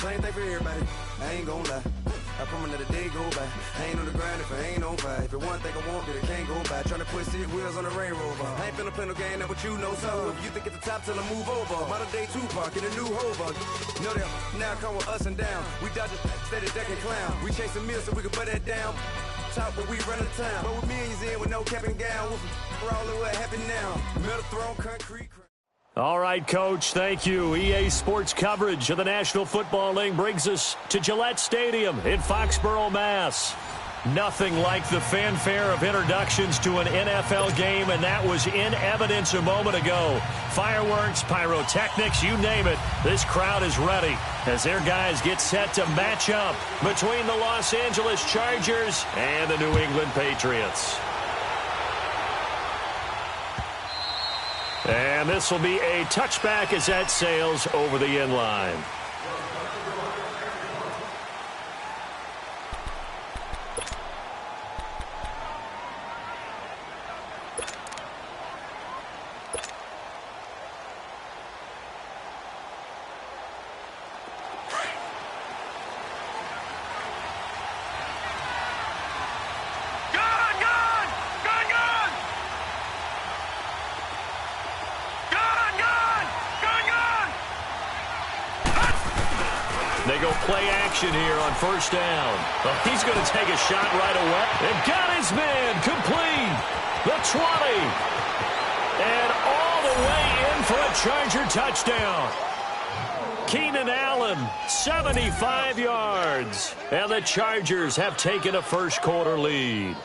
Same thing for everybody. I ain't gonna lie. I promise that the day go by. I ain't on the grind if I ain't on fire. If it one thing I want, then it can't go by. Tryna put 6 wheels on the Range Rover. I ain't finna play no game, that what you know. So if you think it's the top, tell them move over. Modern day Tupac in a new Hova. Know that now come with us and down. We dodge a steady deck and clown. We chase a meal so we can put that down. Top, but we run the town. But with millions in with no cap and gown. We're all in what happened now. Metal throne, concrete. All right, Coach, thank you. EA Sports coverage of the National Football League brings us to Gillette Stadium in Foxborough, Mass. Nothing like the fanfare of introductions to an NFL game, and that was in evidence a moment ago. Fireworks, pyrotechnics, you name it. This crowd is ready as their guys get set to match up between the Los Angeles Chargers and the New England Patriots. And this will be a touchback as that sails over the end line. They go play action here on first down. Well, he's going to take a shot right away. And got his man complete. The 20. And all the way in for a Charger touchdown. Keenan Allen, 75 yards. And the Chargers have taken a first-quarter lead.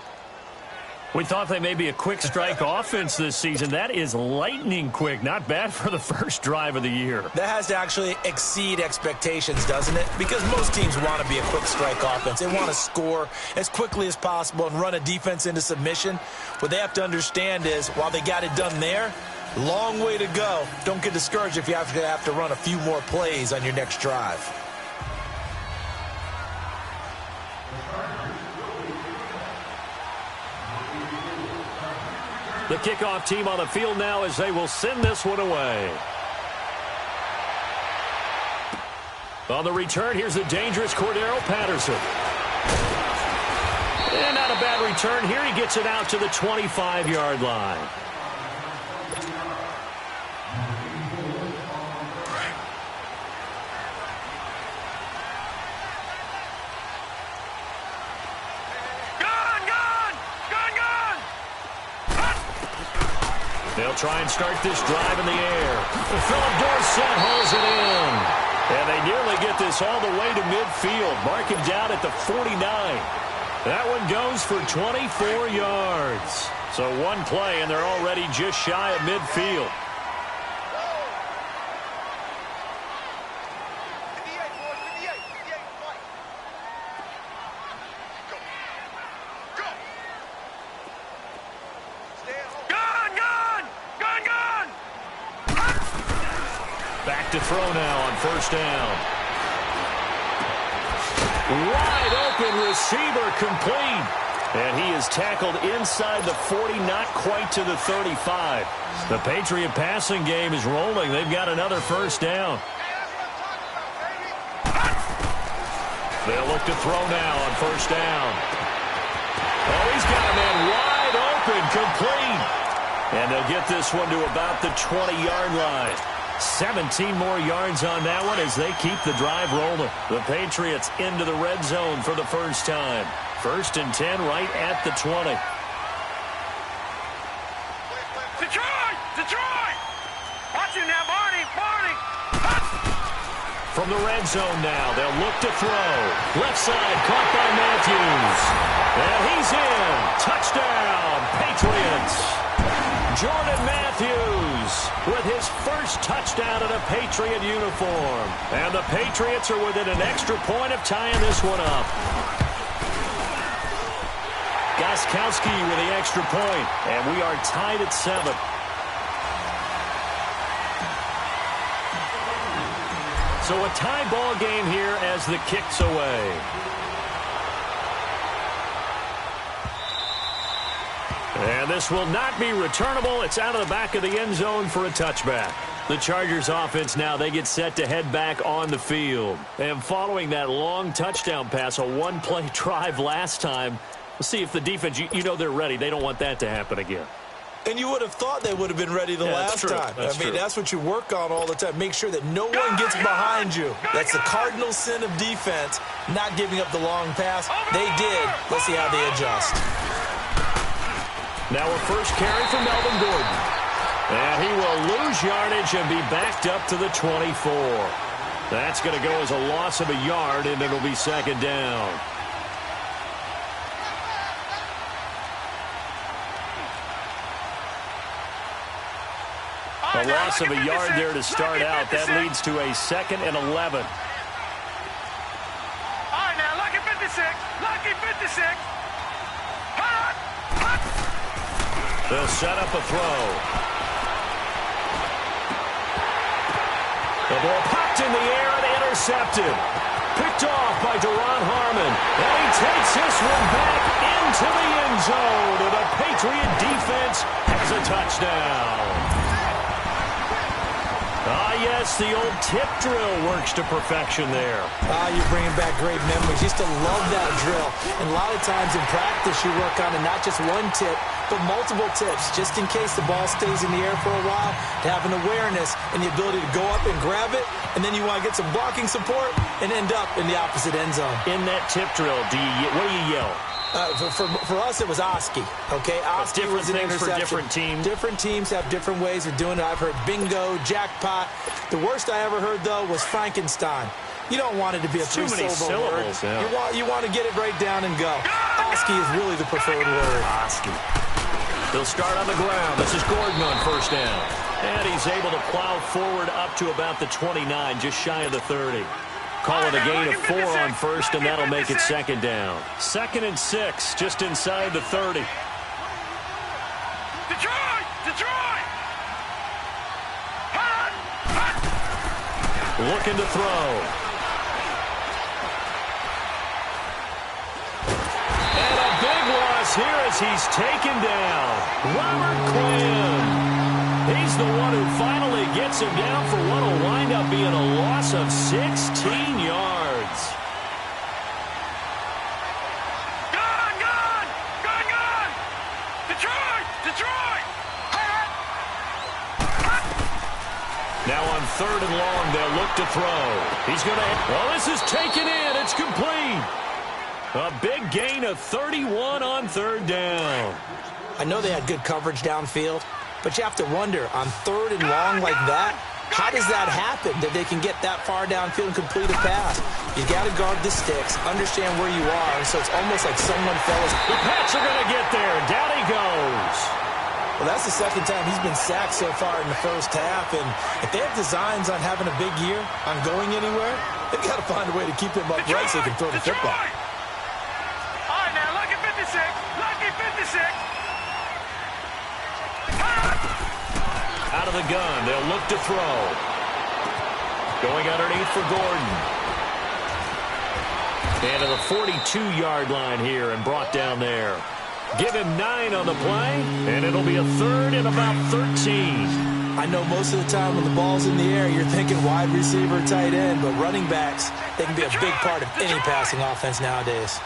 We thought they may be a quick strike offense this season. That is lightning quick. Not bad for the first drive of the year. That has to actually exceed expectations, doesn't it? Because most teams want to be a quick strike offense. They want to score as quickly as possible and run a defense into submission. What they have to understand is, while they got it done there, long way to go. Don't get discouraged if you have to run a few more plays on your next drive. The kickoff team on the field now as they will send this one away. On the return, here's the dangerous Cordero Patterson. And not a bad return here. He gets it out to the 25-yard line. They'll try and start this drive in the air. Philip Dorsett hauls it in. And they nearly get this all the way to midfield. Marking down at the 49. That one goes for 24 yards. So one play, and they're already just shy of midfield. Back to throw now on first down. Wide open receiver complete. And he is tackled inside the 40, not quite to the 35. The Patriot passing game is rolling. They've got another first down. They'll look to throw now on first down. Oh, he's got a man wide open, complete. And they'll get this one to about the 20-yard line. 17 more yards on that one as they keep the drive rolling. The Patriots into the red zone for the first time. 1st and 10 right at the 20. Detroit! Detroit! Watch it now, Barney! Barney! From the red zone now, they'll look to throw. Left side caught by Matthews. And he's in. Touchdown, Patriots. Jordan Matthews with his first touchdown in a Patriot uniform. And the Patriots are within an extra point of tying this one up. Gostkowski with the extra point, and we are tied at 7. So a tie ball game here as the kick's away. And this will not be returnable. It's out of the back of the end zone for a touchback. The Chargers offense now, they get set to head back on the field. And following that long touchdown pass, a one-play drive last time, we'll see if the defense, you know they're ready. They don't want that to happen again. And you would have thought they would have been ready the last time. That's what you work on all the time. Make sure that no one gets behind you. That's the cardinal sin of defense, not giving up the long pass. They did. Let's see how they adjust. Now a first carry for Melvin Gordon. And he will lose yardage and be backed up to the 24. That's going to go as a loss of a yard, and it'll be second down. A loss of a yard there to start out. That leads to a 2nd and 11. All right, now, lucky 56. Lucky 56. Hot, hot. They'll set up a throw. The ball popped in the air and intercepted. Picked off by Deron Harmon. And he takes this one back into the end zone. And the Patriot defense has a touchdown. Ah, yes, the old tip drill works to perfection there. You're bringing back great memories. Used to love that drill. And a lot of times in practice, you work on it, not just one tip, but multiple tips, just in case the ball stays in the air for a while, to have an awareness and the ability to go up and grab it, and then you want to get some blocking support and end up in the opposite end zone. In that tip drill, what do you yell? For us, it was Oski. Okay, Oski different was an things interception. for different teams. Different teams have different ways of doing it. I've heard bingo, jackpot. The worst I ever heard, though, was Frankenstein. You don't want it to be a three-syllable word. Yeah. You want to get it right down and go. Oski is really the preferred word. Oski. They'll start on the ground. This is Gordon on first down. And he's able to plow forward up to about the 29, just shy of the 30. Call it a gain of 4 on first, and that'll make it second down. 2nd and 6, just inside the 30. Detroit! Detroit! Hot, hot. Looking to throw. And a big loss here as he's taken down. Robert Quinn. He's the one who finally gets him down for what will wind up being a loss of 16 yards. Gone, gone! Gone, gone! Detroit! Detroit! Now on 3rd and long, they'll look to throw. He's going to... Oh, this is taken in. It's complete. A big gain of 31 on 3rd down. I know they had good coverage downfield, but you have to wonder, on 3rd and long like that, how does that happen, that they can get that far downfield and complete a pass? You got to guard the sticks, understand where you are, and so it's almost like someone fell. The Pats are going to get there. Down he goes. Well, that's the 2nd time he's been sacked so far in the first half, and if they have designs on having a big year, on going anywhere, they've got to find a way to keep him upright so he can throw the football. All right, now, lucky 56. Lucky 56. Out of the gun, they'll look to throw. Going underneath for Gordon. And to the 42-yard line here and brought down there. Give him 9 on the play, and it'll be a 3rd and about 13. I know most of the time when the ball's in the air, you're thinking wide receiver, tight end, but running backs, they can be a big part of any passing offense nowadays.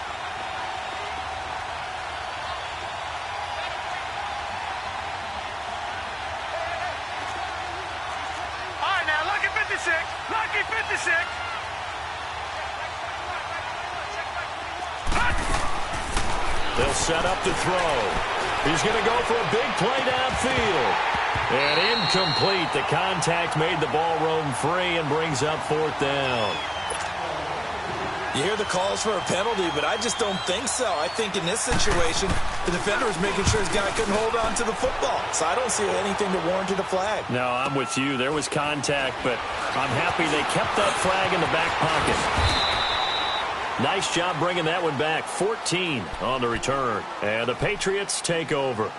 Lucky 56. They'll set up to throw. He's going to go for a big play downfield. And incomplete. The contact made the ball roam free and brings up 4th down. You hear the calls for a penalty, but I just don't think so. I think in this situation, the defender was making sure his guy couldn't hold on to the football. So I don't see anything that warranted a flag. No, I'm with you. There was contact, but I'm happy they kept that flag in the back pocket. Nice job bringing that one back. 14 on the return. And the Patriots take over.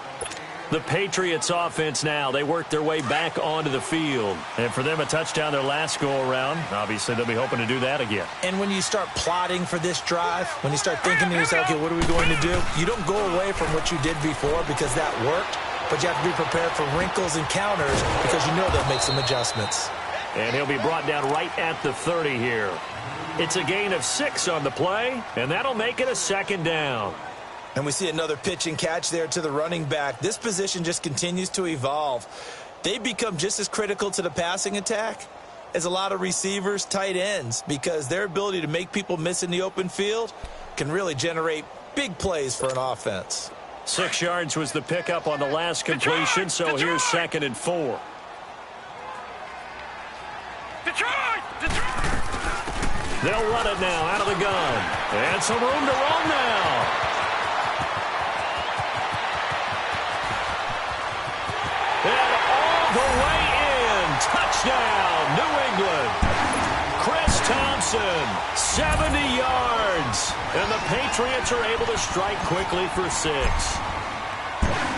The Patriots offense now, they work their way back onto the field. And for them, a touchdown their last go-around. Obviously, they'll be hoping to do that again. And when you start plotting for this drive, when you start thinking to yourself, okay, what are we going to do? You don't go away from what you did before because that worked. but you have to be prepared for wrinkles and counters because you know they'll make some adjustments. And he'll be brought down right at the 30 here. It's a gain of 6 on the play, and that'll make it a second down. And we see another pitch and catch there to the running back. This position just continues to evolve. They become just as critical to the passing attack as a lot of receivers, tight ends, because their ability to make people miss in the open field can really generate big plays for an offense. 6 yards was the pickup on the last completion, so here's 2nd and 4. Detroit! They'll run it now out of the gun. And some room to roam now. And all the way in. Touchdown, New England. Chris Thompson, 70 yards. And the Patriots are able to strike quickly for 6.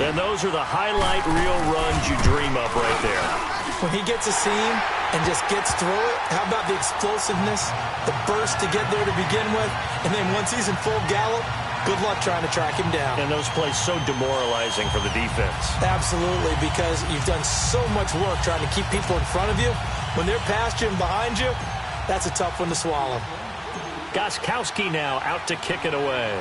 And those are the highlight reel runs you dream of right there. When he gets a seam and just gets through it, how about the explosiveness, the burst to get there to begin with, and then once he's in full gallop, good luck trying to track him down. And those plays so demoralizing for the defense. Absolutely, because you've done so much work trying to keep people in front of you. When they're past you and behind you, that's a tough one to swallow. Gostkowski now out to kick it away.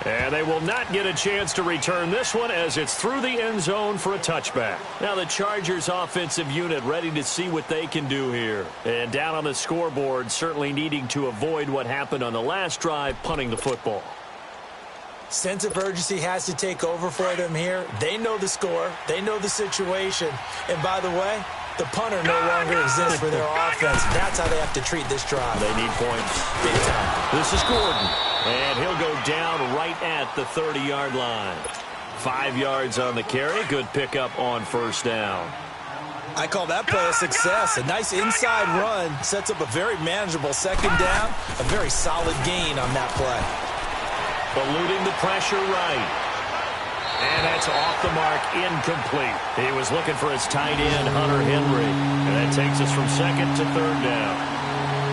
And they will not get a chance to return this one as it's through the end zone for a touchback. Now the Chargers offensive unit ready to see what they can do here. And down on the scoreboard, certainly needing to avoid what happened on the last drive, punting the football. Sense of urgency has to take over for them here. They know the score. They know the situation. And by the way, the punter no longer exists for their offense. That's how they have to treat this drive. They need points. Big time. This is Gordon. And he'll go down right at the 30-yard line. 5 yards on the carry. Good pickup on first down. I call that play a success. A nice inside run sets up a very manageable second down. A very solid gain on that play. Eluding the pressure right. And that's off the mark, incomplete. He was looking for his tight end, Hunter Henry. And that takes us from 2nd to 3rd down.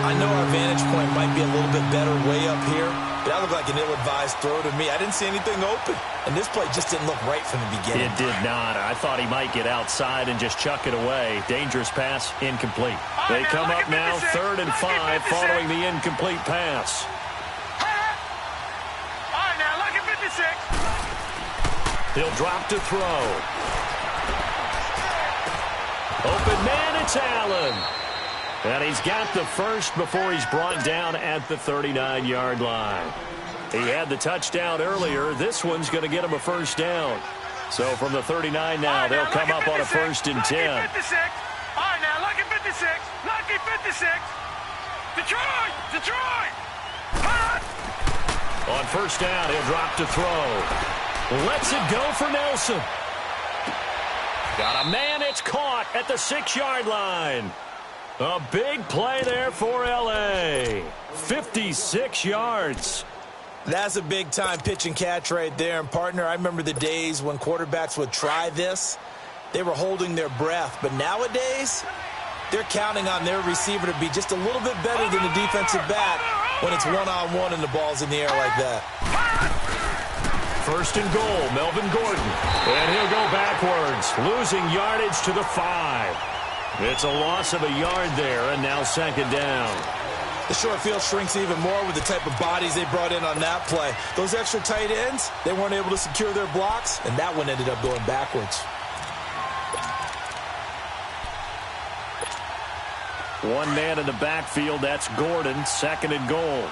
I know our vantage point might be a little bit better way up here, but that looked like an ill-advised throw to me. I didn't see anything open, and this play just didn't look right from the beginning. It did not. I thought he might get outside and just chuck it away. Dangerous pass, incomplete. They come up now, 3rd and 5, following the incomplete pass. All right, now, look at 56. He'll drop to throw. Open man, it's Allen. And he's got the first before he's brought down at the 39-yard line. He had the touchdown earlier. This one's going to get him a first down. So from the 39 now, they'll come up on a 1st and 10. All right, now, look at 56. Lucky 56. Detroit! On first down, he'll drop to throw. Lets it go for Nelson. Got a man, it's caught at the 6-yard line. A big play there for L.A. 56 yards. That's a big-time pitch and catch right there. And, partner, I remember the days when quarterbacks would try this. They were holding their breath. But nowadays, they're counting on their receiver to be just a little bit better than the defensive back when it's one-on-one and the ball's in the air like that. 1st and goal, Melvin Gordon. And he'll go backwards, losing yardage to the 5. It's a loss of a yard there, and now 2nd down. The short field shrinks even more with the type of bodies they brought in on that play. Those extra tight ends, they weren't able to secure their blocks, and that one ended up going backwards. One man in the backfield, that's Gordon, 2nd and goal.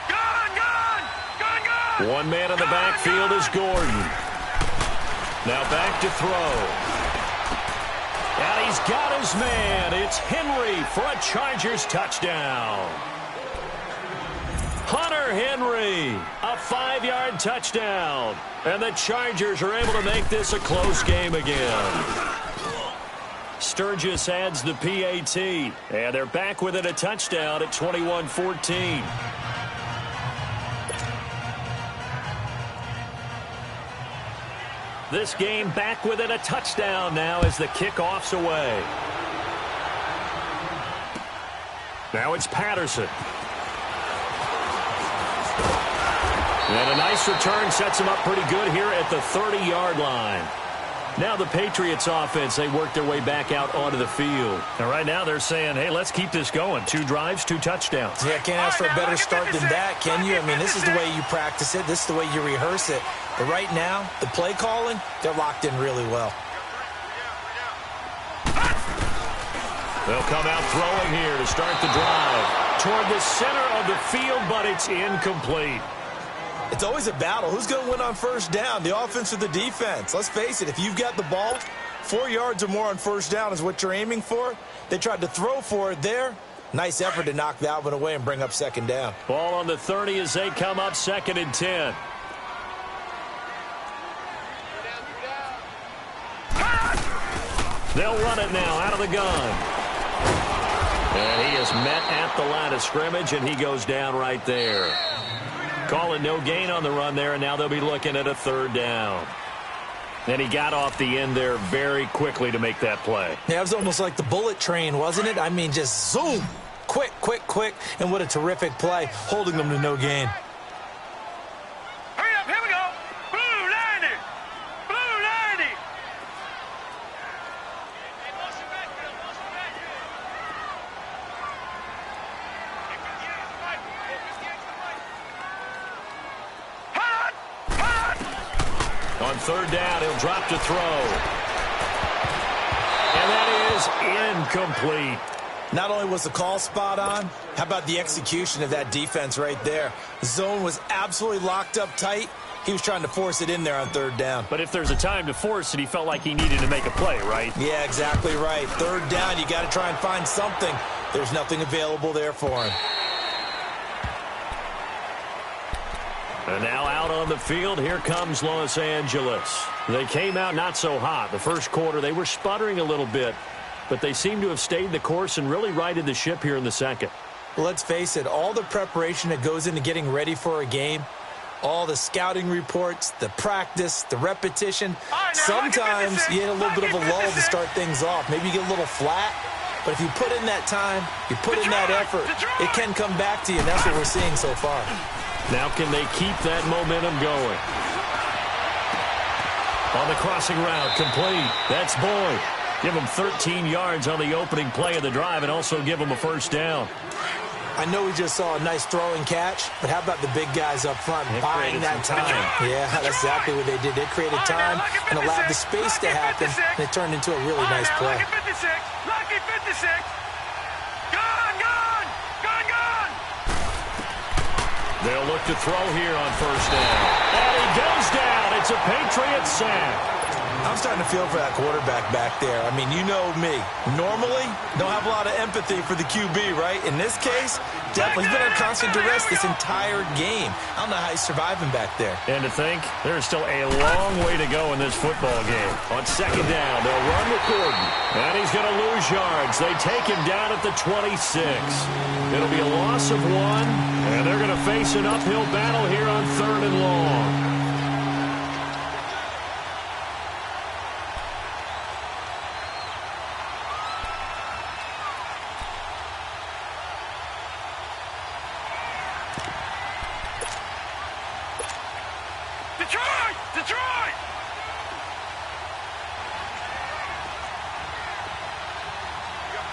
Gun! One man in the backfield is Gordon. Now back to throw. And he's got his man. It's Henry for a Chargers touchdown. Hunter Henry, a 5-yard touchdown. And the Chargers are able to make this a close game again. Sturgis adds the PAT. And they're back within a touchdown at 21-14. This game back within a touchdown now as the kickoff's away. Now it's Patterson. And a nice return sets him up pretty good here at the 30-yard line. Now the Patriots offense, they work their way back out onto the field. And right now they're saying, hey, let's keep this going. 2 drives, 2 touchdowns. Yeah, can't ask for a better start than that, can you? I mean, this is the way you practice it. This is the way you rehearse it. But right now, the play calling, they're locked in really well. They'll come out throwing here to start the drive. Toward the center of the field, but it's incomplete. It's always a battle. Who's going to win on first down, the offense or the defense? Let's face it, if you've got the ball, 4 yards or more on first down is what you're aiming for. They tried to throw for it there. Nice effort to knock that one away and bring up second down. Ball on the 30 as they come up 2nd and 10. They'll run it now out of the gun. And he is met at the line of scrimmage, and he goes down right there. Calling no gain on the run there, and now they'll be looking at a 3rd down. And he got off the end there very quickly to make that play. Yeah, it was almost like the bullet train, wasn't it? I mean, just zoom. Quick, quick, quick. And what a terrific play, holding them to no gain. Hurry up, here we go. Blue 90. Blue 90. On 3rd down, he'll drop to throw. And that is incomplete. Not only was the call spot on, how about the execution of that defense right there? The zone was absolutely locked up tight. He was trying to force it in there on 3rd down. But if there's a time to force it, he felt like he needed to make a play, right? Yeah, exactly right. 3rd down, you got to try and find something. There's nothing available there for him. And now out on the field, here comes Los Angeles. They came out not so hot. The first quarter, they were sputtering a little bit, but they seem to have stayed the course and really righted the ship here in the second. Well, let's face it, all the preparation that goes into getting ready for a game, all the scouting reports, the practice, the repetition, sometimes you hit a little bit of a lull to start things off. Maybe you get a little flat, but if you put in that time, you put in that effort, it can come back to you, and that's what we're seeing so far. Now can they keep that momentum going? On the crossing route, complete. That's Boyd. Give him 13 yards on the opening play of the drive and also give him a 1st down. I know we just saw a nice throwing catch, but how about the big guys up front buying that time? Yeah, that's exactly what they did. They created time and allowed the space to happen, and it turned into a really nice play. Lucky 56. Lucky 56. Gone, gone. Gone, gone. They'll look to throw here on 1st down. And he goes down. It's a Patriot sack. I'm starting to feel for that quarterback back there. I mean, you know me. Normally, don't have a lot of empathy for the QB, right? In this case, definitely. He's been under constant duress this entire game. I don't know how he's surviving back there. And to think, there's still a long way to go in this football game. On 2nd down, they'll run with Gordon. And he's going to lose yards. They take him down at the 26. It'll be a loss of 1, and they're going to face an uphill battle here on 3rd and long. Detroit! Detroit!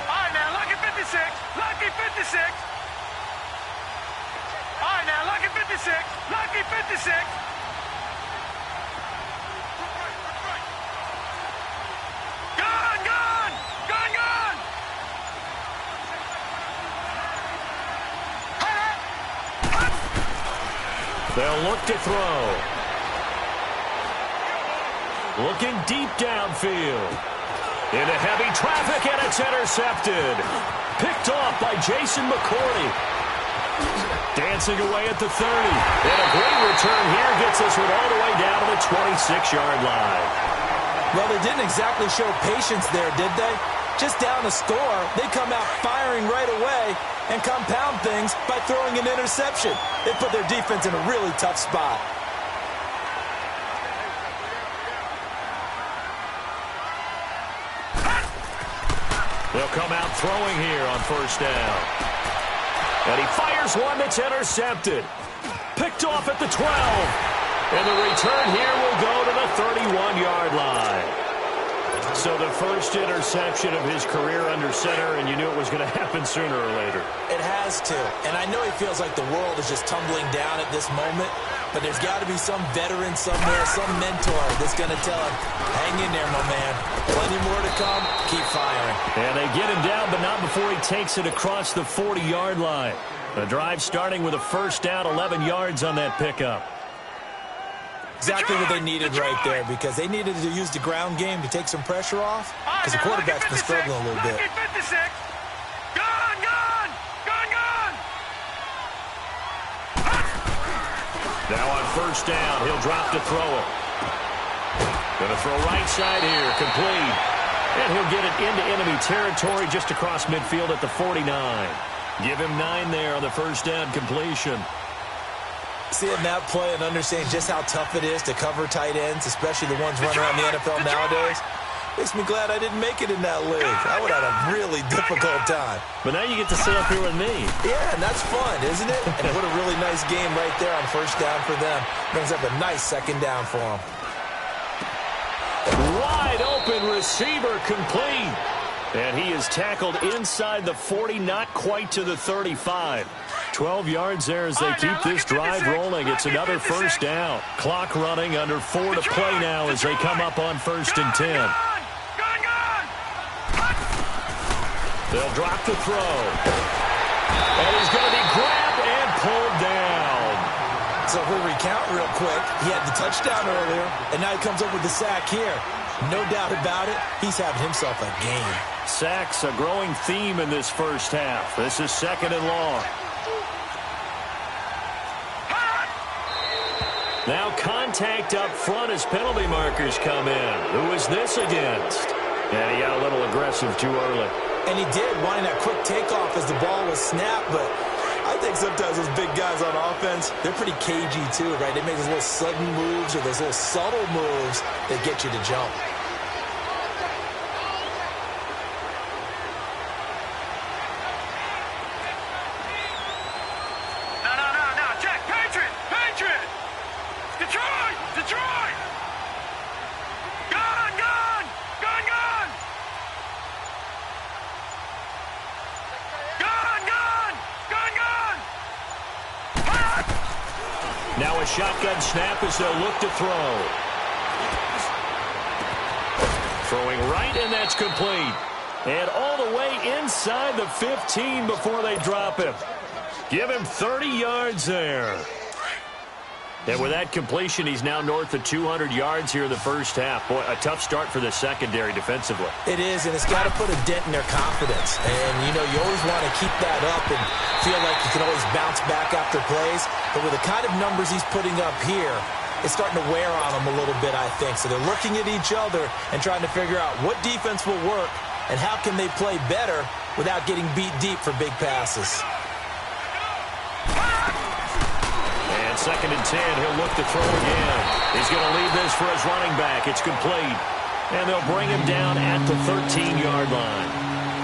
All right, now, lucky 56. Lucky 56. All right, now, lucky 56. Lucky 56. Gone, gone! Gone, gone! They'll look to throw. Looking deep downfield. Into heavy traffic, and it's intercepted. Picked off by Jason McCourty. Dancing away at the 30. And a great return here gets this one all the way down to the 26-yard line. Well, they didn't exactly show patience there, did they? Just down a score, they come out firing right away and compound things by throwing an interception. They put their defense in a really tough spot. They'll come out throwing here on 1st down. And he fires one that's intercepted. Picked picked off at the 12. And the return here will go to the 31-yard line. So the first interception of his career under center, and you knew it was going to happen sooner or later. It has to. And I know he feels like the world is just tumbling down at this moment, but there's got to be some veteran somewhere, some mentor that's going to tell him, hang in there, my man. Plenty more to come. Keep firing. And they get him down, but not before he takes it across the 40-yard line. The drive starting with a first down, 11 yards on that pickup. Exactly what they needed right there, because they needed to use the ground game to take some pressure off, because the quarterback's been struggling a little bit. Now on first down, he'll drop to throw it. Going to throw right side here, complete. And he'll get it into enemy territory just across midfield at the 49. Give him 9 there on the first down completion. Seeing that play and understanding just how tough it is to cover tight ends, especially the ones running around the NFL nowadays, makes me glad I didn't make it in that league. I would have had a really difficult time. But now you get to sit up here with me. Yeah, and that's fun, isn't it? And what a really nice game right there on first down for them. Brings up a nice second down for them. Wide open receiver, complete. And he is tackled inside the 40, not quite to the 35. 12 yards there as they keep this drive rolling. It's another first down. Clock running, under 4 to play now as they come up on 1st and 10. They'll drop the throw. And he's going to be grabbed and pulled down. So if we recount real quick, he had the touchdown earlier, and now he comes up with the sack here. No doubt about it, he's having himself a game. Sacks, a growing theme in this first half. This is 2nd and long. Now contact up front as penalty markers come in. Who is this against? And he got a little aggressive too early. And he did, wanting that quick takeoff as the ball was snapped, but I think sometimes those big guys on offense, they're pretty cagey too, right? They make those little sudden moves or those little subtle moves that get you to jump. Now a shotgun snap as they'll look to throw. Throwing right, and that's complete. And all the way inside the 15 before they drop him. Give him 30 yards there. And with that completion, he's now north of 200 yards here in the first half. Boy, a tough start for the secondary defensively. It is, and it's got to put a dent in their confidence. And, you know, you always want to keep that up and feel like you can always bounce back after plays. But with the kind of numbers he's putting up here, it's starting to wear on them a little bit, I think. So they're looking at each other and trying to figure out what defense will work and how can they play better without getting beat deep for big passes. 2nd and 10, he'll look to throw again. He's going to leave this for his running back. It's complete. And they'll bring him down at the 13-yard line.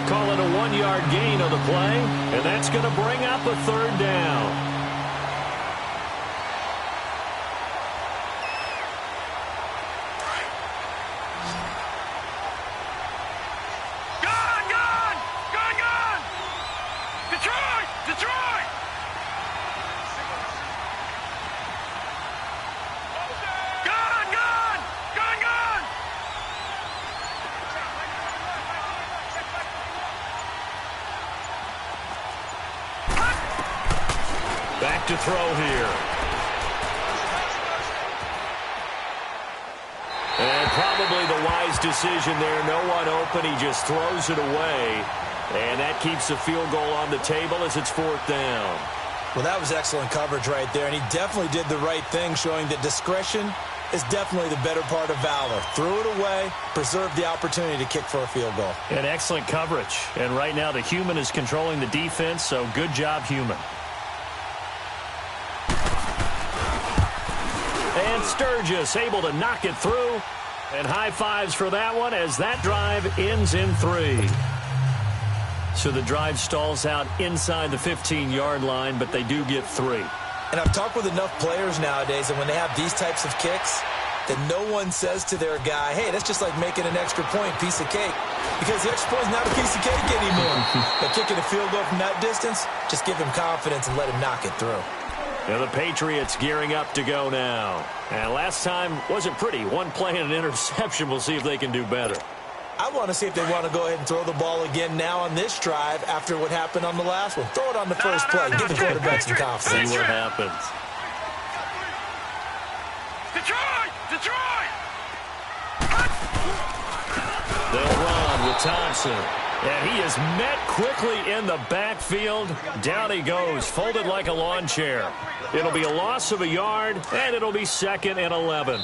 Call it a 1-yard gain on the play, and that's going to bring up a 3rd down. Back to throw here. And probably the wise decision there. No one open. He just throws it away. And that keeps the field goal on the table as it's 4th down. Well, that was excellent coverage right there. And he definitely did the right thing, showing that discretion is definitely the better part of valor. Threw it away, preserved the opportunity to kick for a field goal. And excellent coverage. And right now the human is controlling the defense, so good job, human. And Sturgis able to knock it through. And high fives for that one as that drive ends in 3. So the drive stalls out inside the 15-yard line, but they do get 3. And I've talked with enough players nowadays, and when they have these types of kicks, that no one says to their guy, hey, that's just like making an extra point, piece of cake. Because the extra point is not a piece of cake anymore. But kicking a field goal from that distance, just give him confidence and let him knock it through. Now the Patriots gearing up to go now. And last time wasn't pretty. One play and an interception. We'll see if they can do better. I want to see if they want to go ahead and throw the ball again now on this drive after what happened on the last one. Throw it on the first play. Give the quarterback some confidence. See what happens. Detroit! They'll run with Thompson. And he is met quickly in the backfield. Down he goes, folded like a lawn chair. It'll be a loss of a yard, and it'll be 2nd and 11.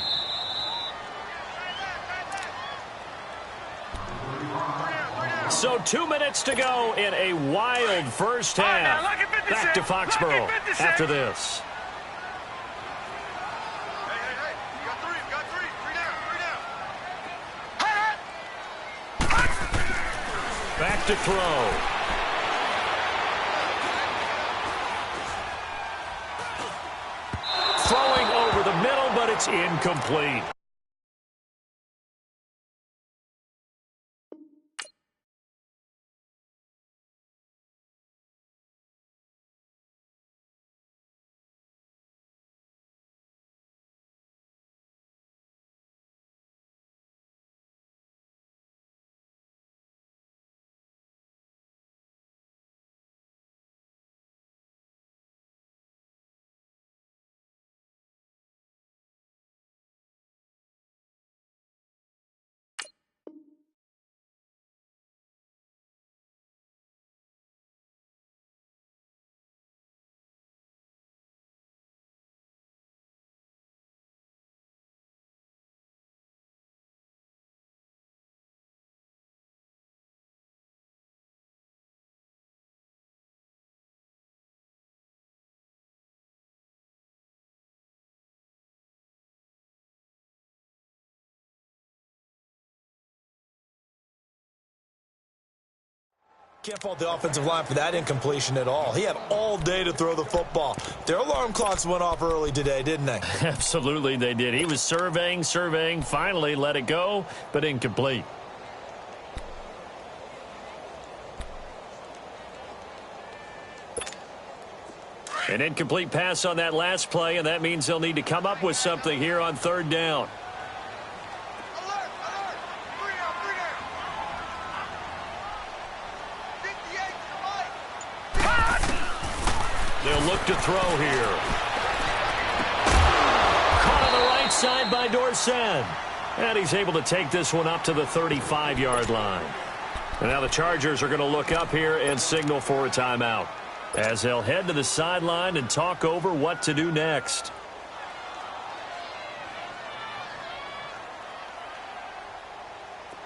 So 2 minutes to go in a wild first half. Back to Foxborough after this. Back to throw. Throwing over the middle, but it's incomplete. Can't fault the offensive line for that incompletion at all. He had all day to throw the football. Their alarm clocks went off early today, didn't they? Absolutely they did. He was surveying, finally let it go, but incomplete. An incomplete pass on that last play, and that means they'll need to come up with something here on 3rd down. They'll look to throw here. Caught on the right side by Dorsett. And he's able to take this one up to the 35-yard line. And now the Chargers are going to look up here and signal for a timeout, as they'll head to the sideline and talk over what to do next.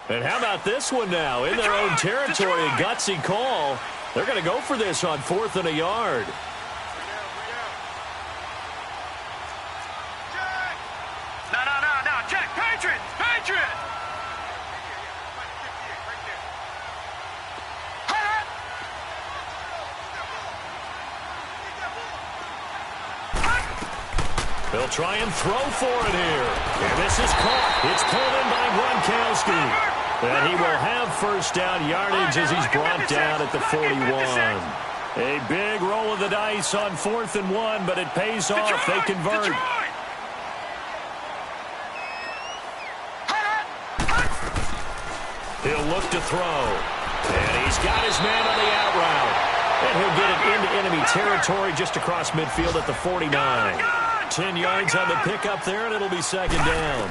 And how about this one now? In their own territory, a gutsy call. They're going to go for this on 4th and a yard. No. Check. Patriot. They'll try and throw for it here. And this is caught. It's pulled in by Gronkowski. And he will have first down yardage as he's brought down at the 41. A big roll of the dice on 4th and 1, but it pays off. They convert. He'll look to throw. And he's got his man on the out route. And he'll get it into enemy territory just across midfield at the 49. 10 yards on the pickup there, and it'll be 2nd down.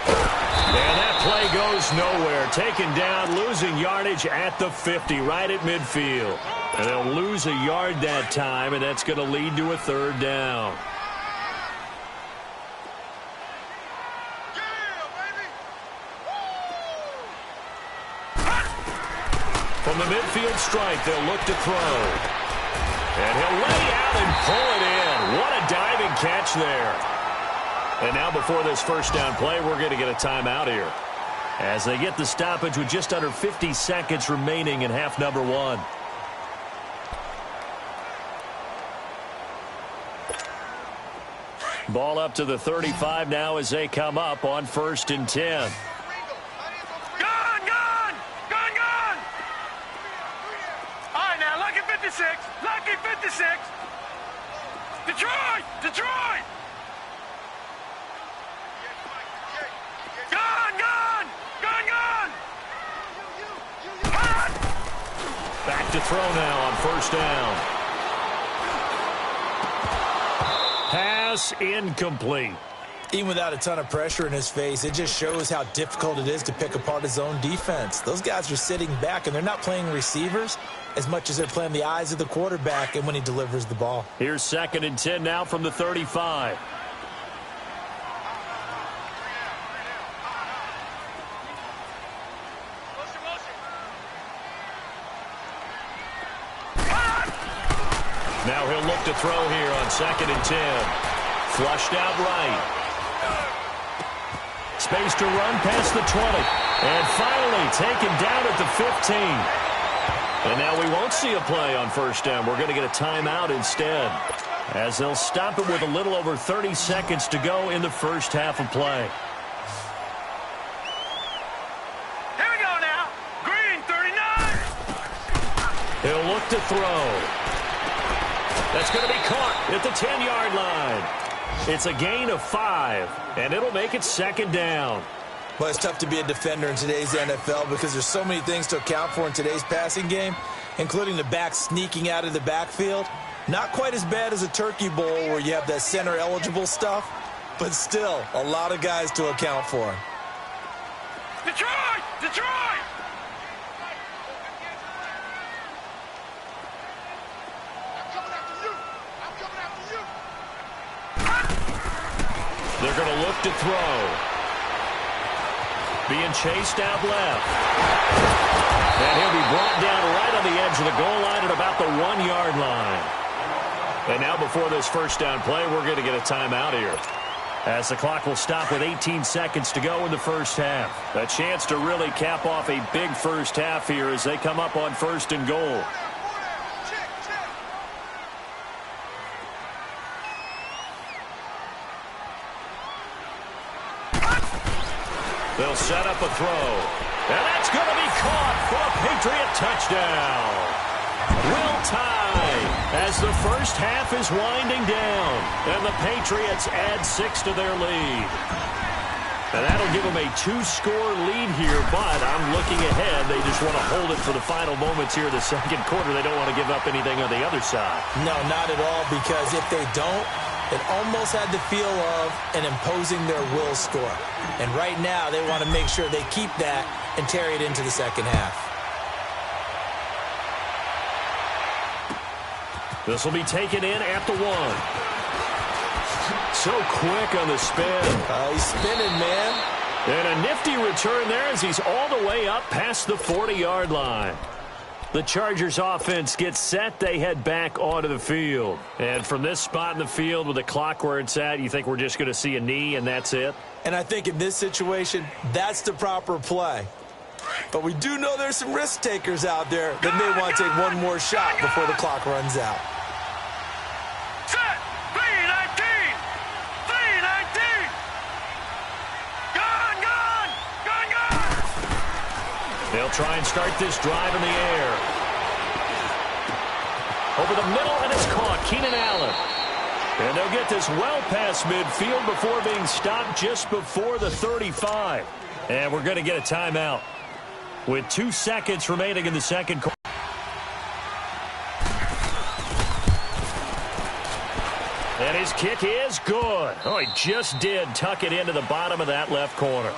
And that play goes nowhere. Taken down, losing yardage at the 50, right at midfield. And they'll lose a yard that time, and that's going to lead to a 3rd down. From the midfield stripe, they'll look to throw. And he'll lay out and pull it in. What a diving catch there. And now before this first down play, we're going to get a timeout here, as they get the stoppage with just under 50 seconds remaining in half number 1. Ball up to the 35 now as they come up on 1st and 10. Gone! Gone! Gone! Gone! All right, now, lucky 56. Lucky 56. Detroit! Detroit! Gone! Gone! Gone! Gone! Hot! Back to throw now on 1st down. Pass incomplete. Even without a ton of pressure in his face, it just shows how difficult it is to pick apart his own defense. Those guys are sitting back, and they're not playing receivers as much as they're playing the eyes of the quarterback and when he delivers the ball. Here's 2nd and 10 now from the 35. Now he'll look to throw here on 2nd and 10. Flushed out right. Space to run past the 20. And finally taken down at the 15. And now we won't see a play on 1st down. We're going to get a timeout instead, as they'll stop it with a little over 30 seconds to go in the first half of play. Here we go now. Green, 39. He'll look to throw. That's going to be caught at the 10-yard line. It's a gain of 5, and it'll make it 2nd down. Well, it's tough to be a defender in today's NFL because there's so many things to account for in today's passing game, including the back sneaking out of the backfield. Not quite as bad as a turkey bowl where you have that center-eligible stuff, but still a lot of guys to account for. Detroit! Detroit! They're going to look to throw. Being chased out left. And he'll be brought down right on the edge of the goal line at about the 1-yard line. And now before this 1st down play, we're going to get a timeout here, as the clock will stop with 18 seconds to go in the first half. A chance to really cap off a big first half here as they come up on 1st and goal. They'll set up a throw. And that's going to be caught for a Patriot touchdown. We'll tie as the first half is winding down. And the Patriots add 6 to their lead. And that'll give them a 2-score lead here, but I'm looking ahead. They just want to hold it for the final moments here in the 2nd quarter. They don't want to give up anything on the other side. No, not at all, because if they don't, it almost had the feel of an imposing their will score. And right now, they want to make sure they keep that and carry it into the 2nd half. This will be taken in at the 1. So quick on the spin. He's spinning, man. And a nifty return there as he's all the way up past the 40-yard line. The Chargers offense gets set. They head back onto the field. And from this spot in the field with the clock where it's at, you think we're just going to see a knee and that's it? And I think in this situation, that's the proper play. But we do know there's some risk takers out there that may want to take one more shot before the clock runs out. Set! 319! 319! Gone! Gone! Gone! Gone! They'll try and start this drive in the air. Over the middle, and it's caught. Keenan Allen. And they'll get this well past midfield before being stopped just before the 35. And we're going to get a timeout with 2 seconds remaining in the 2nd quarter. And his kick is good. Oh, he just did tuck it into the bottom of that left corner.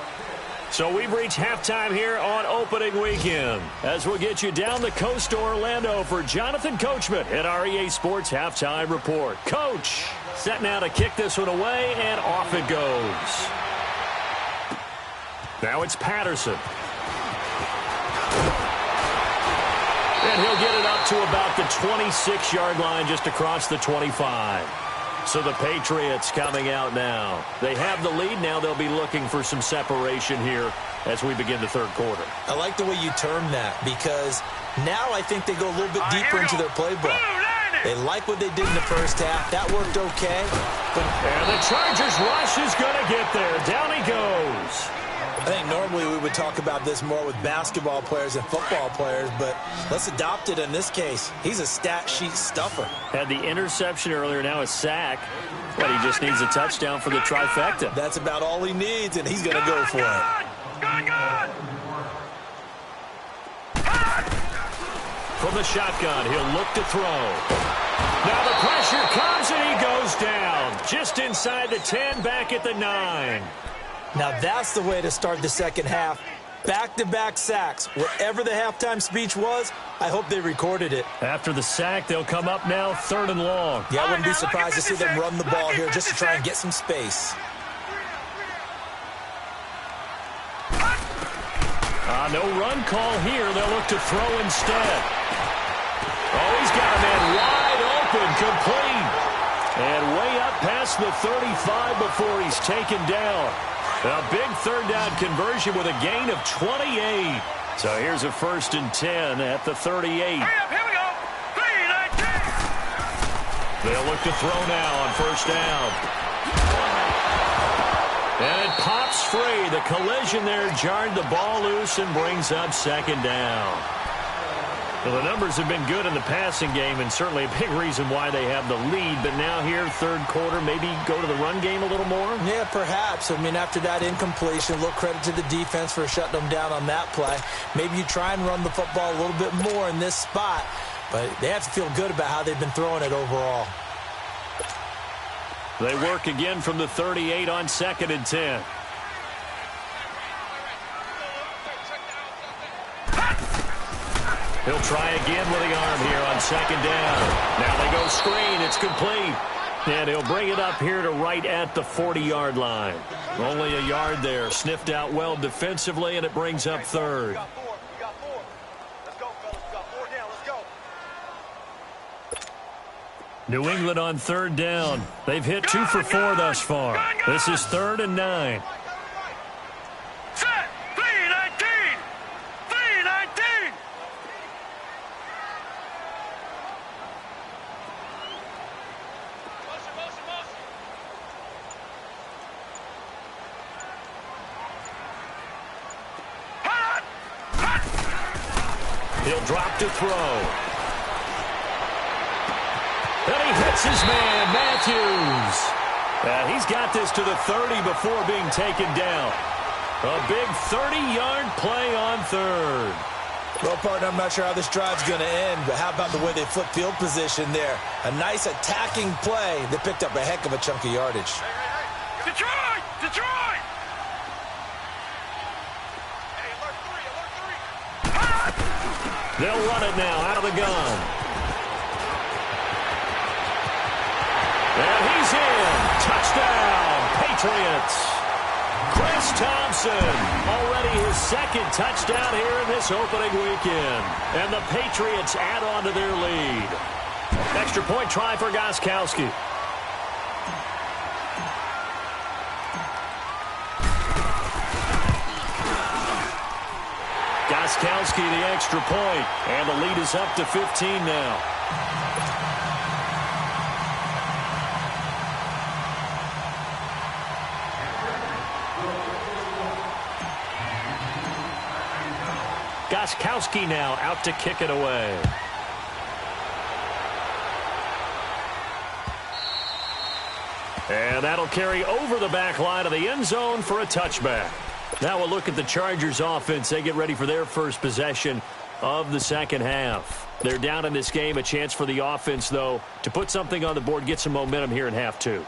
So we've reached halftime here on opening weekend, as we'll get you down the coast to Orlando for Jonathan Coachman at our EA Sports Halftime Report. Coach, set now to kick this one away, and off it goes. Now it's Patterson. And he'll get it up to about the 26-yard line, just across the 25. So the Patriots coming out now. They have the lead. Now they'll be looking for some separation here as we begin the 3rd quarter. I like the way you term that, because now I think they go a little bit deeper into their playbook. They like what they did in the first half. That worked okay. And the Chargers rush is going to get there. Down he goes. I think normally we would talk about this more with basketball players and football players, but let's adopt it in this case. He's a stat sheet stuffer. Had the interception earlier, now a sack. But he just needs a touchdown for the trifecta. That's about all he needs, and he's going to go for it. Good. From the shotgun, he'll look to throw. Now the pressure comes, and he goes down. Just inside the 10, back at the 9. Now that's the way to start the second half. Back-to-back sacks. Whatever the halftime speech was, I hope they recorded it. After the sack, they'll come up now 3rd and long. Yeah, I wouldn't be surprised to see them run the ball here just to try and get some space. No run call here. They'll look to throw instead. Oh, he's got a man wide open, complete. And way up past the 35 before he's taken down. A big 3rd down conversion with a gain of 28. So here's a 1st and 10 at the 38. Here we go. 3-19. They'll look to throw now on 1st down. And it pops free. The collision there jarred the ball loose and brings up 2nd down. Well, the numbers have been good in the passing game, and certainly a big reason why they have the lead. But now here, 3rd quarter, maybe go to the run game a little more? Yeah, perhaps. I mean, after that incompletion, a little credit to the defense for shutting them down on that play. Maybe you try and run the football a little bit more in this spot, but they have to feel good about how they've been throwing it overall. They work again from the 38 on 2nd and 10. He'll try again with the arm here on 2nd down. Now they go screen. It's complete. And he'll bring it up here to right at the 40-yard line. Only a yard there. Sniffed out well defensively, and it brings up 3rd. We got 4. Let's go, fellas. We got 4 down. Let's go. New England on 3rd down. They've hit 2 for 4 thus far. This is 3rd and 9. Set. 3-19. 3-19. He'll drop to throw. And he hits his man, Matthews. And he's got this to the 30 before being taken down. A big 30-yard play on 3rd. Well, partner, I'm not sure how this drive's going to end, but how about the way they flip field position there? A nice attacking play that picked up a heck of a chunk of yardage. Hey. Detroit! Detroit! Hey, alert 3. They'll run it now out of the gun. And he's in. Touchdown, Patriots. Chris Thompson, already his 2nd touchdown here in this opening weekend. And the Patriots add on to their lead. Extra point try for Gostkowski. Gostkowski the extra point, and the lead is up to 15 now. Gostkowski now out to kick it away. And that'll carry over the back line of the end zone for a touchback. Now we'll look at the Chargers offense. They get ready for their first possession of the second half. They're down in this game. A chance for the offense, though, to put something on the board, get some momentum here in half 2.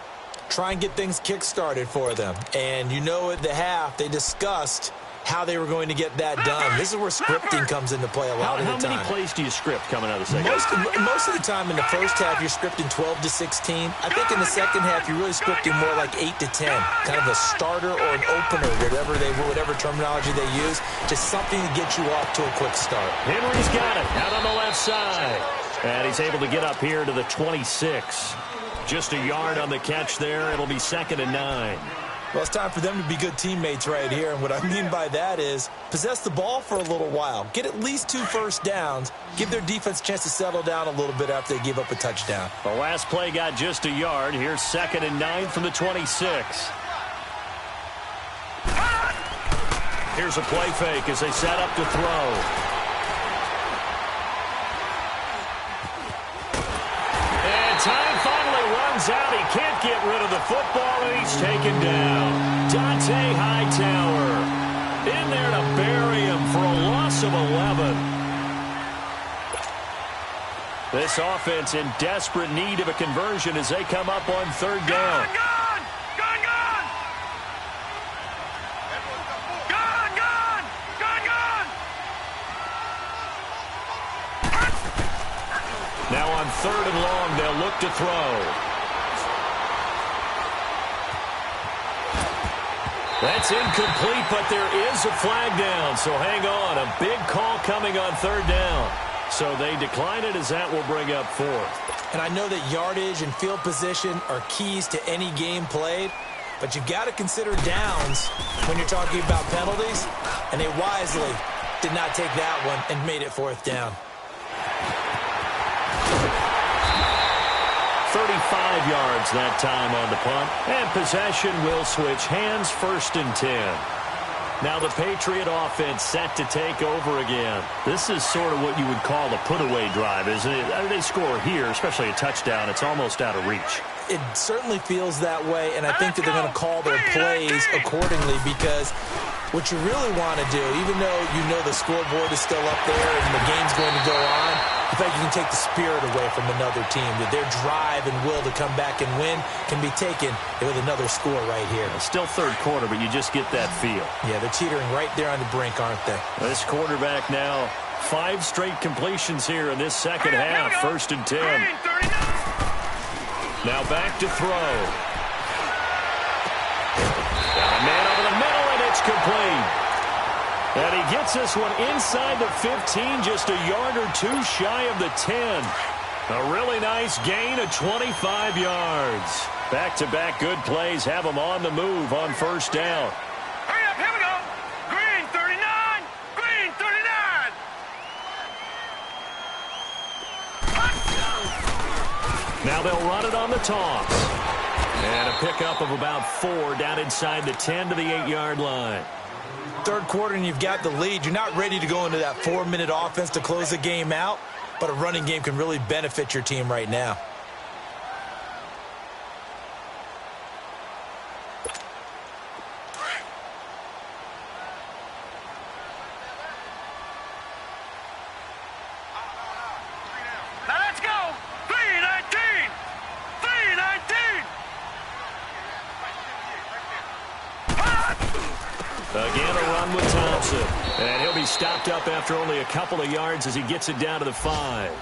Try and get things kick-started for them. And you know at the half, they discussed how they were going to get that done. This is where scripting comes into play a lot of the time. How many plays do you script coming out of the second Most of the time in the first half, you're scripting 12 to 16. I think in the second half, you're really scripting more like 8 to 10. Kind of a starter or an opener, whatever terminology they use. Just something to get you off to a quick start. Henry's got it out on the left side. And he's able to get up here to the 26. Just a yard on the catch there. It'll be 2nd and 9. Well, it's time for them to be good teammates right here, and what I mean by that is possess the ball for a little while, get at least 2 first downs, give their defense a chance to settle down a little bit after they give up a touchdown. The last play got just a yard. Here's 2nd and 9 from the 26. Here's a play fake as they set up to throw. And time finally runs out. He can't get rid of the football, and he's taken down. Dante Hightower in there to bury him for a loss of 11. This offense in desperate need of a conversion as they come up on 3rd down. Now on 3rd and long, they'll look to throw. That's incomplete, but there is a flag down, so hang on. A big call coming on 3rd down. So they decline it as that will bring up 4th. And I know that yardage and field position are keys to any game played, but you've got to consider downs when you're talking about penalties, and they wisely did not take that one and made it 4th down. 35 yards that time on the punt. And possession will switch hands, 1st and 10. Now the Patriot offense set to take over again. This is sort of what you would call a put-away drive, isn't it? They score here, especially a touchdown. It's almost out of reach. It certainly feels that way, and I think that they're going to call their plays accordingly because what you really want to do, even though you know the scoreboard is still up there and the game's going to go on, in fact, you can take the spirit away from another team, that their drive and will to come back and win can be taken with another score right here. Still 3rd quarter, but you just get that feel. Yeah, they're teetering right there on the brink, aren't they? This quarterback now, 5 straight completions here in this 2nd half, 1st and 10. Now back to throw. Got a man over the middle, and it's complete. And he gets this one inside the 15, just a yard or 2 shy of the 10. A really nice gain of 25 yards. Back-to-back good plays have them on the move on 1st down. Hurry up, here we go. Green 39, green 39. Now they'll run it on the toss. And a pickup of about 4 down inside the 10 to the 8-yard line. 3rd quarter and you've got the lead. You're not ready to go into that 4-minute offense to close the game out, but a running game can really benefit your team right now. Now let's go. 319, 319. Again, a run with Thompson. And he'll be stopped up after only a couple of yards as he gets it down to the 5.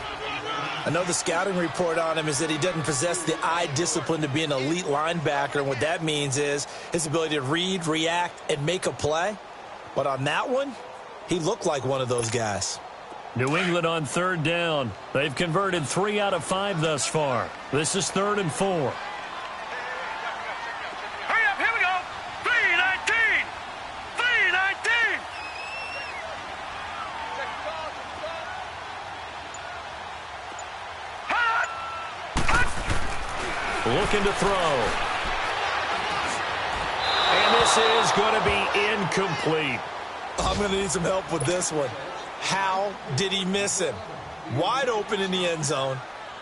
I know the scouting report on him is that he doesn't possess the eye discipline to be an elite linebacker, and what that means is his ability to read, react, and make a play. But on that one, he looked like one of those guys. New England on 3rd down. They've converted 3 out of 5 thus far. This is 3rd and 4. Looking to throw. And this is going to be incomplete. I'm going to need some help with this one. How did he miss him? Wide open in the end zone.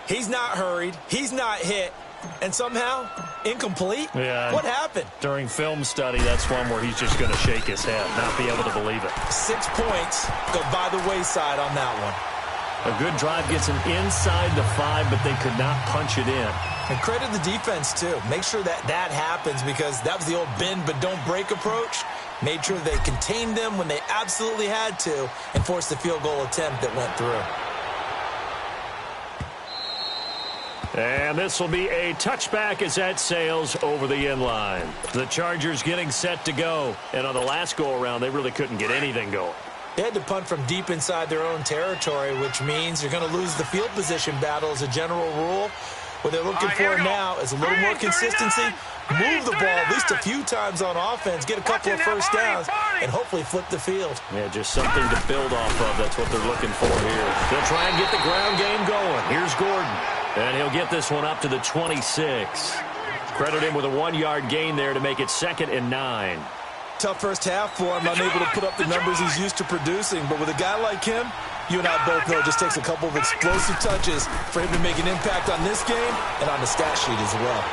He's not hurried. He's not hit. And somehow, incomplete? Yeah. What happened? During film study, that's one where he's just going to shake his head, not be able to believe it. 6 points go by the wayside on that one. A good drive gets him inside the 5, but they could not punch it in. And credit the defense, too. Make sure that that happens because that was the old bend but don't break approach. Made sure they contained them when they absolutely had to and forced the field goal attempt that went through. And this will be a touchback as that sails over the end line. The Chargers getting set to go. And on the last go-around, they really couldn't get anything going. They had to punt from deep inside their own territory, which means you're going to lose the field position battle as a general rule. What they're looking for now is a little more consistency, move the ball at least a few times on offense, get a couple of first downs, and hopefully flip the field. Yeah, just something to build off of. That's what they're looking for here. They'll try and get the ground game going. Here's Gordon, and he'll get this one up to the 26. Credit him with a 1-yard gain there to make it 2nd and 9. Tough first half for him, unable to put up the numbers he's used to producing. But with a guy like him, you and I both know it just takes a couple of explosive touches for him to make an impact on this game and on the stat sheet as well.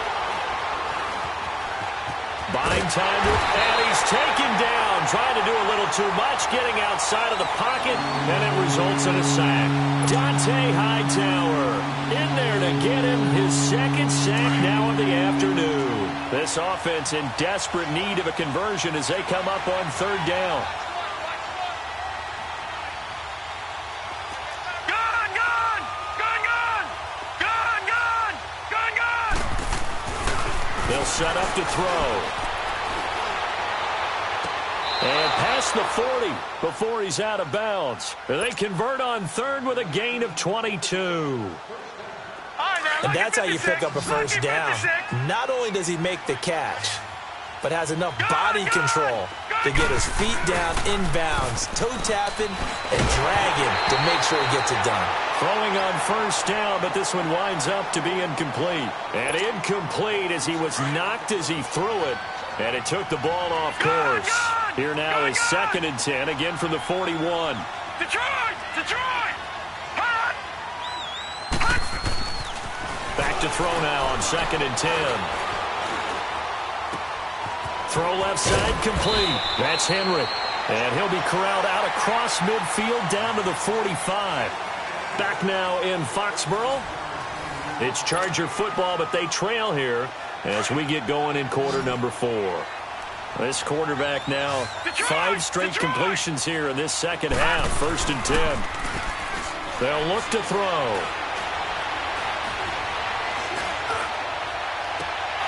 Buying time, and he's taken down, trying to do a little too much, getting outside of the pocket, and it results in a sack. Dante Hightower in there to get him his 2nd sack now of the afternoon. This offense in desperate need of a conversion as they come up on 3rd down. They'll set up to throw. And past the 40 before he's out of bounds. They convert on 3rd with a gain of 22. And that's how you pick up a first down. Not only does he make the catch, but has enough body control to get his feet down inbounds, toe tapping and dragging to make sure he gets it done. Throwing on 1st down, but this one winds up to be incomplete. And incomplete as he was knocked as he threw it. And it took the ball off course. Here now is 2nd and 10, again from the 41. Detroit! Detroit! Hot! Back to throw now on 2nd and 10. Throw left side complete. That's Henry. And he'll be corralled out across midfield down to the 45. Back now in Foxborough. It's Charger football, but they trail here as we get going in quarter number 4. This quarterback now, 5 straight completions here in this 2nd half. 1st and 10. They'll look to throw.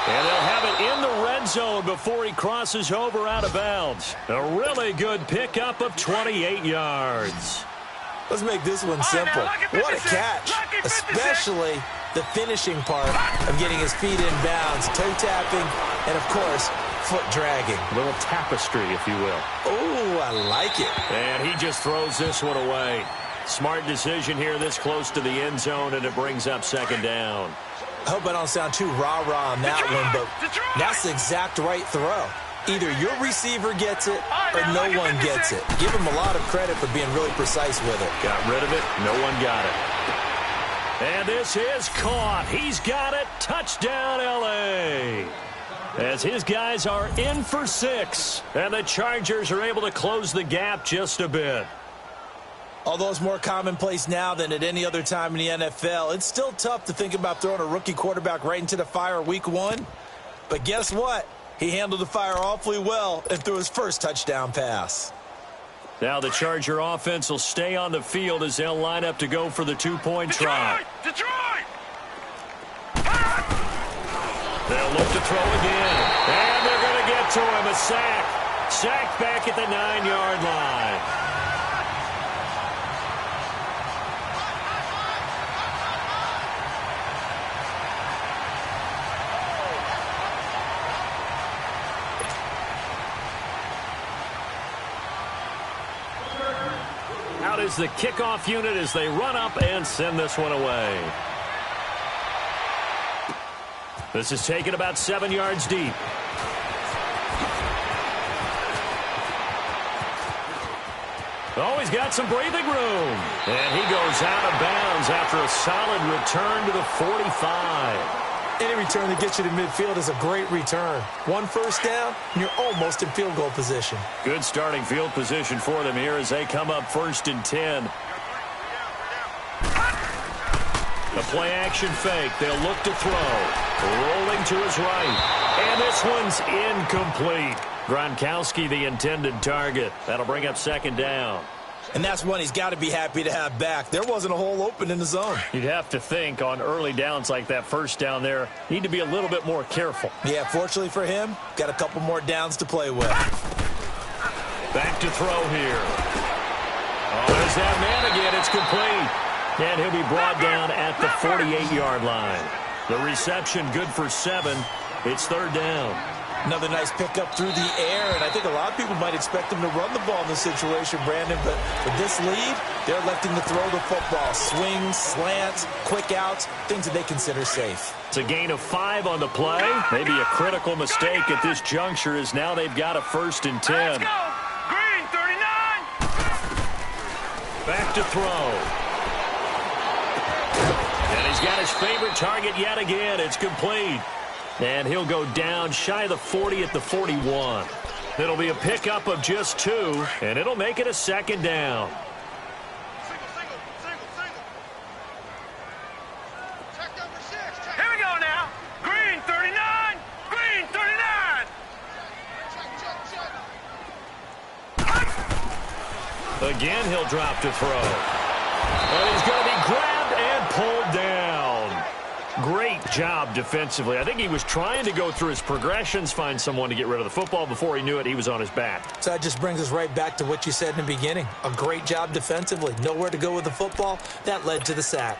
And they'll have it in the red zone before he crosses over out of bounds. A really good pickup of 28 yards. Let's make this one simple. What a catch, especially the finishing part of getting his feet in bounds, toe tapping, and, of course, foot dragging. A little tapestry, if you will. Oh, I like it. And he just throws this one away. Smart decision here this close to the end zone, and it brings up 2nd down. I hope I don't sound too rah-rah on that one, but that's the exact right throw. Either your receiver gets it or no one gets it. Give him a lot of credit for being really precise with it. Got rid of it. No one got it. And this is caught. He's got it. Touchdown, L.A. As his guys are in for 6. And the Chargers are able to close the gap just a bit. Although it's more commonplace now than at any other time in the NFL, it's still tough to think about throwing a rookie quarterback right into the fire week 1. But guess what? He handled the fire awfully well and threw his first touchdown pass. Now the Charger offense will stay on the field as they'll line up to go for the 2-point try. Detroit! They'll look to throw again. And they're going to get to him. A sack. Sacked back at the 9-yard line. Out is the kickoff unit as they run up and send this one away. This is taken about 7 yards deep. Oh, he's got some breathing room. And he goes out of bounds after a solid return to the 45. Any return that gets you to midfield is a great return. 1 first down, and you're almost in field goal position. Good starting field position for them here as they come up 1st and 10. A play action fake. They'll look to throw. Rolling to his right. And this one's incomplete. Gronkowski, the intended target. That'll bring up 2nd down. And that's one he's got to be happy to have back. There wasn't a hole open in the zone. You'd have to think on early downs like that first down there, need to be a little bit more careful. Yeah, fortunately for him, got a couple more downs to play with. Back to throw here. Oh, there's that man again. It's complete. And he'll be brought down at the 48-yard line. The reception good for 7. It's third down. Another nice pickup through the air, and I think a lot of people might expect him to run the ball in this situation, Brandon, but with this lead, they're electing to throw the football. Swings, slants, quick outs, things that they consider safe. It's a gain of 5 on the play. Maybe a critical mistake at this juncture is now they've got a 1st and 10. Let's go. Green, 39. Back to throw. And he's got his favorite target yet again. It's complete. And he'll go down shy of the 40 at the 41. It'll be a pickup of just 2, and it'll make it a 2nd down. Check number 6. Here we go now. Green, 39. Green, 39. Again, he'll drop to throw. And he's going to be grabbed and pulled down. Great job defensively. I think he was trying to go through his progressions, find someone to get rid of the football. Before he knew it, he was on his back. So that just brings us right back to what you said in the beginning. A great job defensively. Nowhere to go with the football. That led to the sack.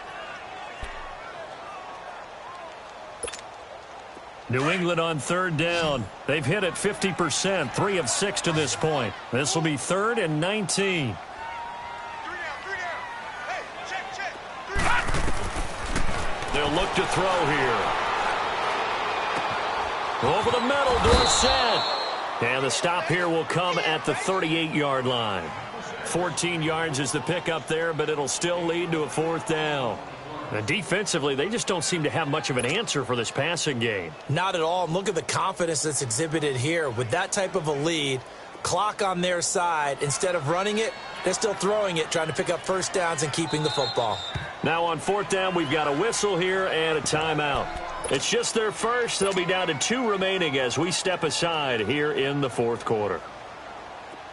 New England on third down. They've hit it 50%, 3 of 6 to this point. This will be 3rd and 19. They'll look to throw here. Over the middle, Dorsett. And the stop here will come at the 38-yard line. 14 yards is the pickup there, but it'll still lead to a 4th down. Now, defensively, they just don't seem to have much of an answer for this passing game. Not at all. And look at the confidence that's exhibited here. With that type of a lead, clock on their side, instead of running it, they're still throwing it, trying to pick up 1st downs and keeping the football. Now on 4th down, we've got a whistle here and a timeout. It's just their first. They'll be down to 2 remaining as we step aside here in the 4th quarter.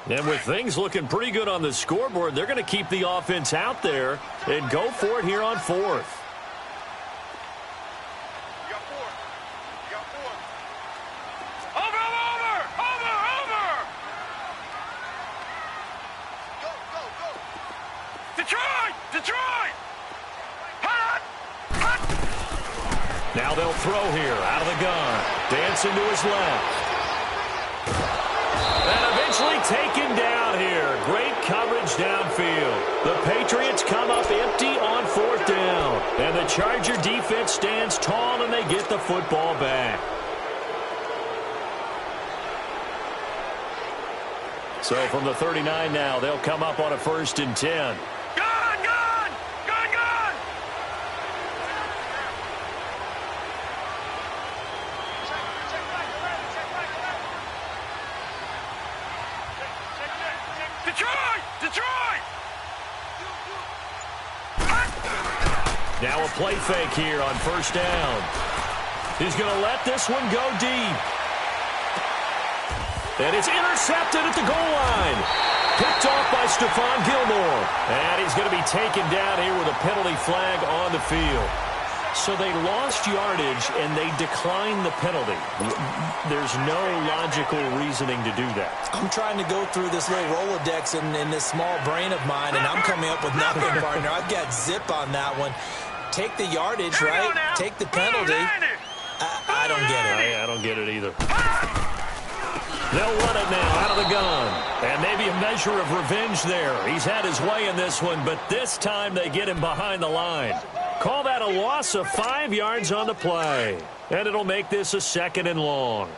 And with things looking pretty good on the scoreboard, they're going to keep the offense out there and go for it here on 4th. Now they'll throw here out of the gun. Dancing to his left. And eventually taken down here. Great coverage downfield. The Patriots come up empty on 4th down. And the Charger defense stands tall and they get the football back. So from the 39 now, they'll come up on a 1st and 10. Now a play fake here on 1st down. He's going to let this one go deep. And it's intercepted at the goal line. Picked off by Stephon Gilmore. And he's going to be taken down here with a penalty flag on the field. So they lost yardage and they declined the penalty. There's no logical reasoning to do that. I'm trying to go through this little Rolodex in this small brain of mine, and I'm coming up with nothing, partner. I've got zip on that one. Take the yardage, right? Take the penalty. I don't get it. I don't get it either. They'll run it now out of the gun. And maybe a measure of revenge there. He's had his way in this one, but this time they get him behind the line. Call that a loss of 5 yards on the play. And it'll make this a 2nd and long.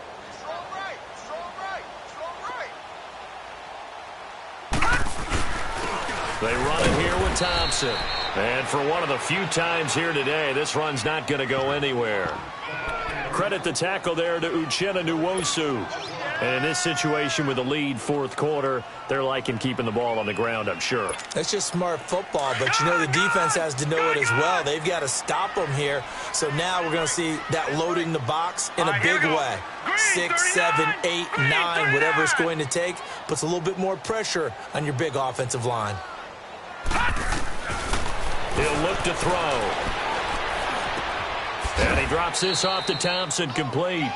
They run it here with Thompson. And for one of the few times here today, this run's not going to go anywhere. Credit the tackle there to Uchenna Nwosu. And in this situation with the lead 4th quarter, they're liking keeping the ball on the ground, I'm sure. That's just smart football, but you know the defense has to know it as well. They've got to stop them here. So now we're going to see that loading the box in a big way. 6, 7, 8, 9, whatever it's going to take, puts a little bit more pressure on your big offensive line. He'll look to throw. And he drops this off to Thompson, complete.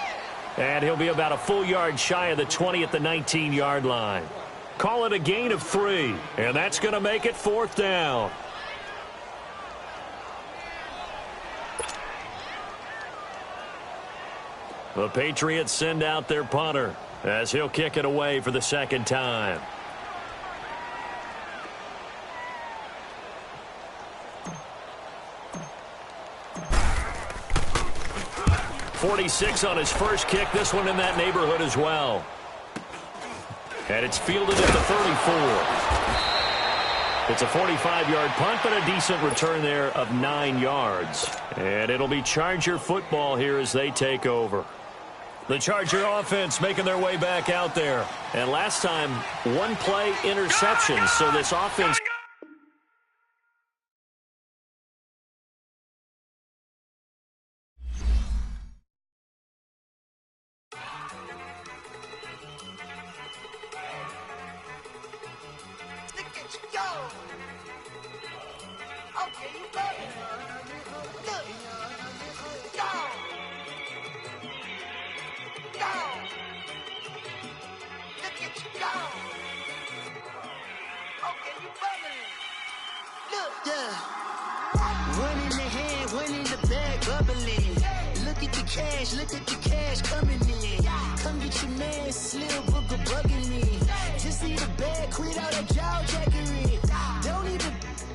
And he'll be about a full yard shy of the 20 at the 19-yard line. Call it a gain of 3. And that's going to make it 4th down. The Patriots send out their punter as he'll kick it away for the second time. 46 on his first kick. This one in that neighborhood as well. And it's fielded at the 34. It's a 45-yard punt, but a decent return there of 9 yards. And it'll be Charger football here as they take over. The Charger offense making their way back out there. And last time, one play interception. So this offense... Look at the cash coming in. Come get your man, Slim Booker bugging me. Just see the bag, quit all that jaw jackery. Don't even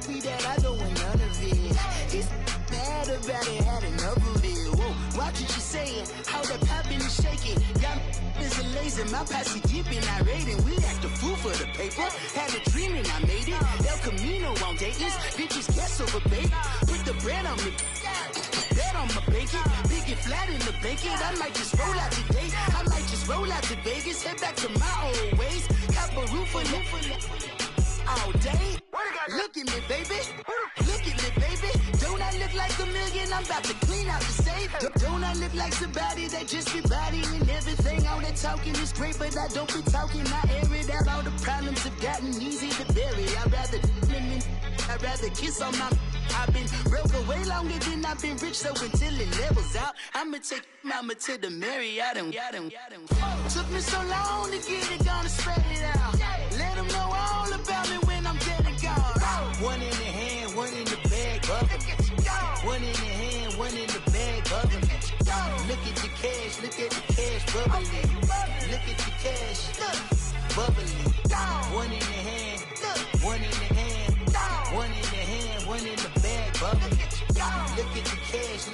be that, I don't want none of it. It's bad about it, had enough of it. Whoa, watch what you saying, how that poppin' and shaking. Got is a laser, my posse deep and I raiding. We act a fool for the paper. Had a dream and I made it. El Camino on Dayton's, bitches guess over bait. Put the bread on me. Bet on my bacon, big and flat in the bacon. I might just roll out today. I might just roll out to Vegas, head back to my old ways. Cop a roof all day. Look at me, baby. Look at me, baby. Don't I look like a million? I'm about to clean out the safe. Don't I look like somebody that just be bodying everything? All that talking is great, but I don't be talking. I air it out. All the problems have gotten easy to bury. I'd rather kiss on my... I've been broke way longer than I've been rich, so until it levels out, I'ma take mama to the Marriott and took me so long to get it, gonna spread it out. Let them know all about me when I'm dead and gone. One in the hand, one in the bag, bubbling. One in the hand, one in the bag, bubbling. Look at the cash, bubbling. Look at the cash, bubbling. One in the hand, one in the hand, one in the hand, one in the bag, bubbling. Look at the cash,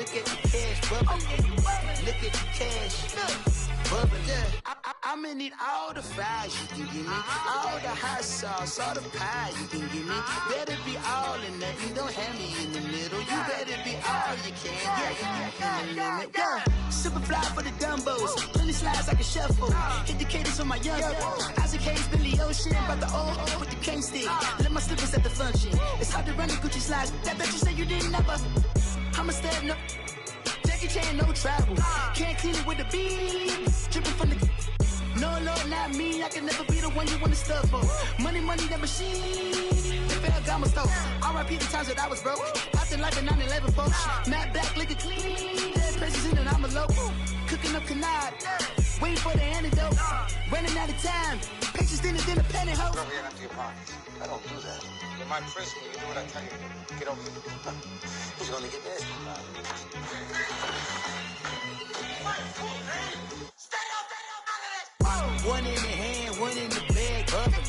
bubbling. Look at the cash, bubbling. I'ma need all the fries you can give me, all the hot sauce, all the pie you can give me. Better be all or nothing, don't have me in the middle. You better be all you can, yeah. Super fly for the dumbos, plenty slides like a shuffle. Hit the cadence on my young Isaac Hayes, Billy Ocean, about the old with the cane stick. Let my slippers at the function. It's hard to run the Gucci slides. That bet you say you didn't never. I'ma step no. Jackie Chan, no travel. Can't clean it with a beat. Dripping from the. No, Lord, not me. I can never be the one you want to stuff for. Money, that machine. The Ferragamo stove. R.I.P. the times that I was broke. Acting like a 9/11 folks. Matte back, liquor clean. Dead places in and I'm a local. Cooking up canard. Waiting for the antidote. Running out of time. Patience thinner than a penny hoe. Don't get empty your pockets. I don't do that. In my prison, you do what I tell you. Get over it. Who's gonna get this? One in the hand, one in the bag, bubbling.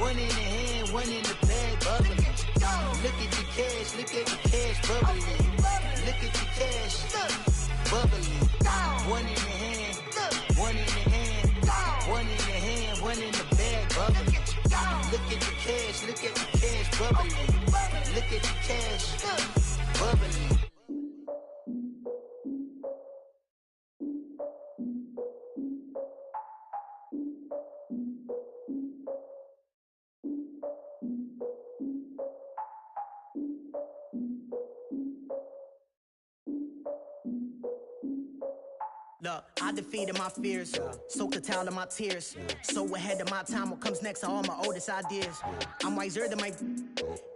One in the hand, one in the bag, bubbling. Look at the cash, bubbling. Look at the cash, bubbling. One in the hand, one in the hand, one in the hand, one in the bag, bubbling. Look at the cash, bubbling. Look at the cash, bubbling. Look, I defeated my fears, soaked the towel in my tears. So ahead of my time, what comes next are all my oldest ideas. I'm wiser than my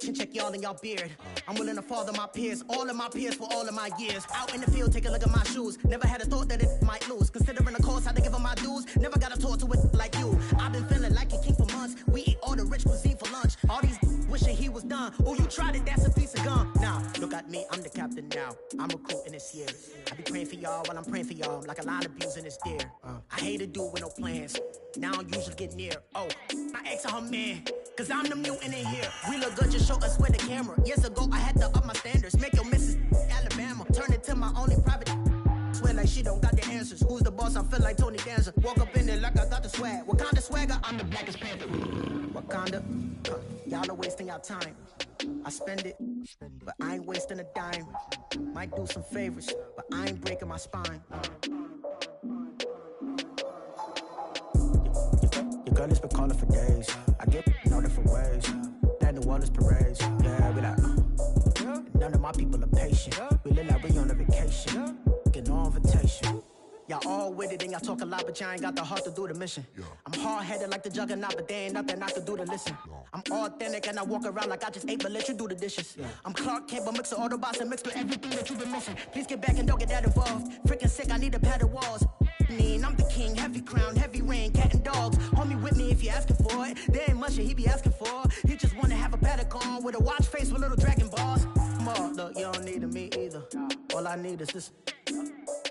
chin check y'all in y'all beard. I'm willing to father my peers, all of my peers for all of my years. Out in the field, take a look at my shoes. Never had a thought that it might lose. Considering the cost, I had to give them my dues. Never got a talk to it like you. I've been feeling like a king for months. We eat all the rich cuisine for lunch. All these wishing he was done. Oh, you tried it, that's a piece of gum. Now, look at me, I'm the captain now. now. I'm recruiting this year. I be praying for y'all while I'm praying for y'all. I'm like a line abusing this deer. I hate a dude with no plans. Now I don't usually get near. Oh, my ex and her man. Cause I'm the mutant in here. We look good, just show us with the camera. Years ago, I had to up my standards. Make your missus Alabama. Turn it to my only private. Swear like she don't got the answers. Who's the boss? I feel like Tony Danza. Walk up in there like I got the swag. Wakanda swagger, I'm the blackest panther. Wakanda, y'all are wasting your time. I spend it, but I ain't wasting a dime. Might do some favors, but I ain't breaking my spine. Your girl has been calling for days. I get in all different ways. That New Orleans parades. Yeah, we like, none of my people are patient. We look like we on a vacation. Get no invitation. Y'all all with it and y'all talk a lot, but y'all ain't got the heart to do the mission. I'm hard-headed like the juggernaut, but there ain't nothing I can do to listen. I'm authentic and I walk around like I just ate, but let you do the dishes. I'm Clark Kent, but mix the Autobots and mixed with everything that you've been missing. Please get back and don't get that involved. Freaking sick, I need to pad the walls. I'm the king, heavy crown, heavy rain, cat and dogs. Homie with me if you're asking for it. There ain't much that he be asking for. He just wanna have a paddock on with a watch face with little dragon balls. Look, you don't need me either. All I need is this.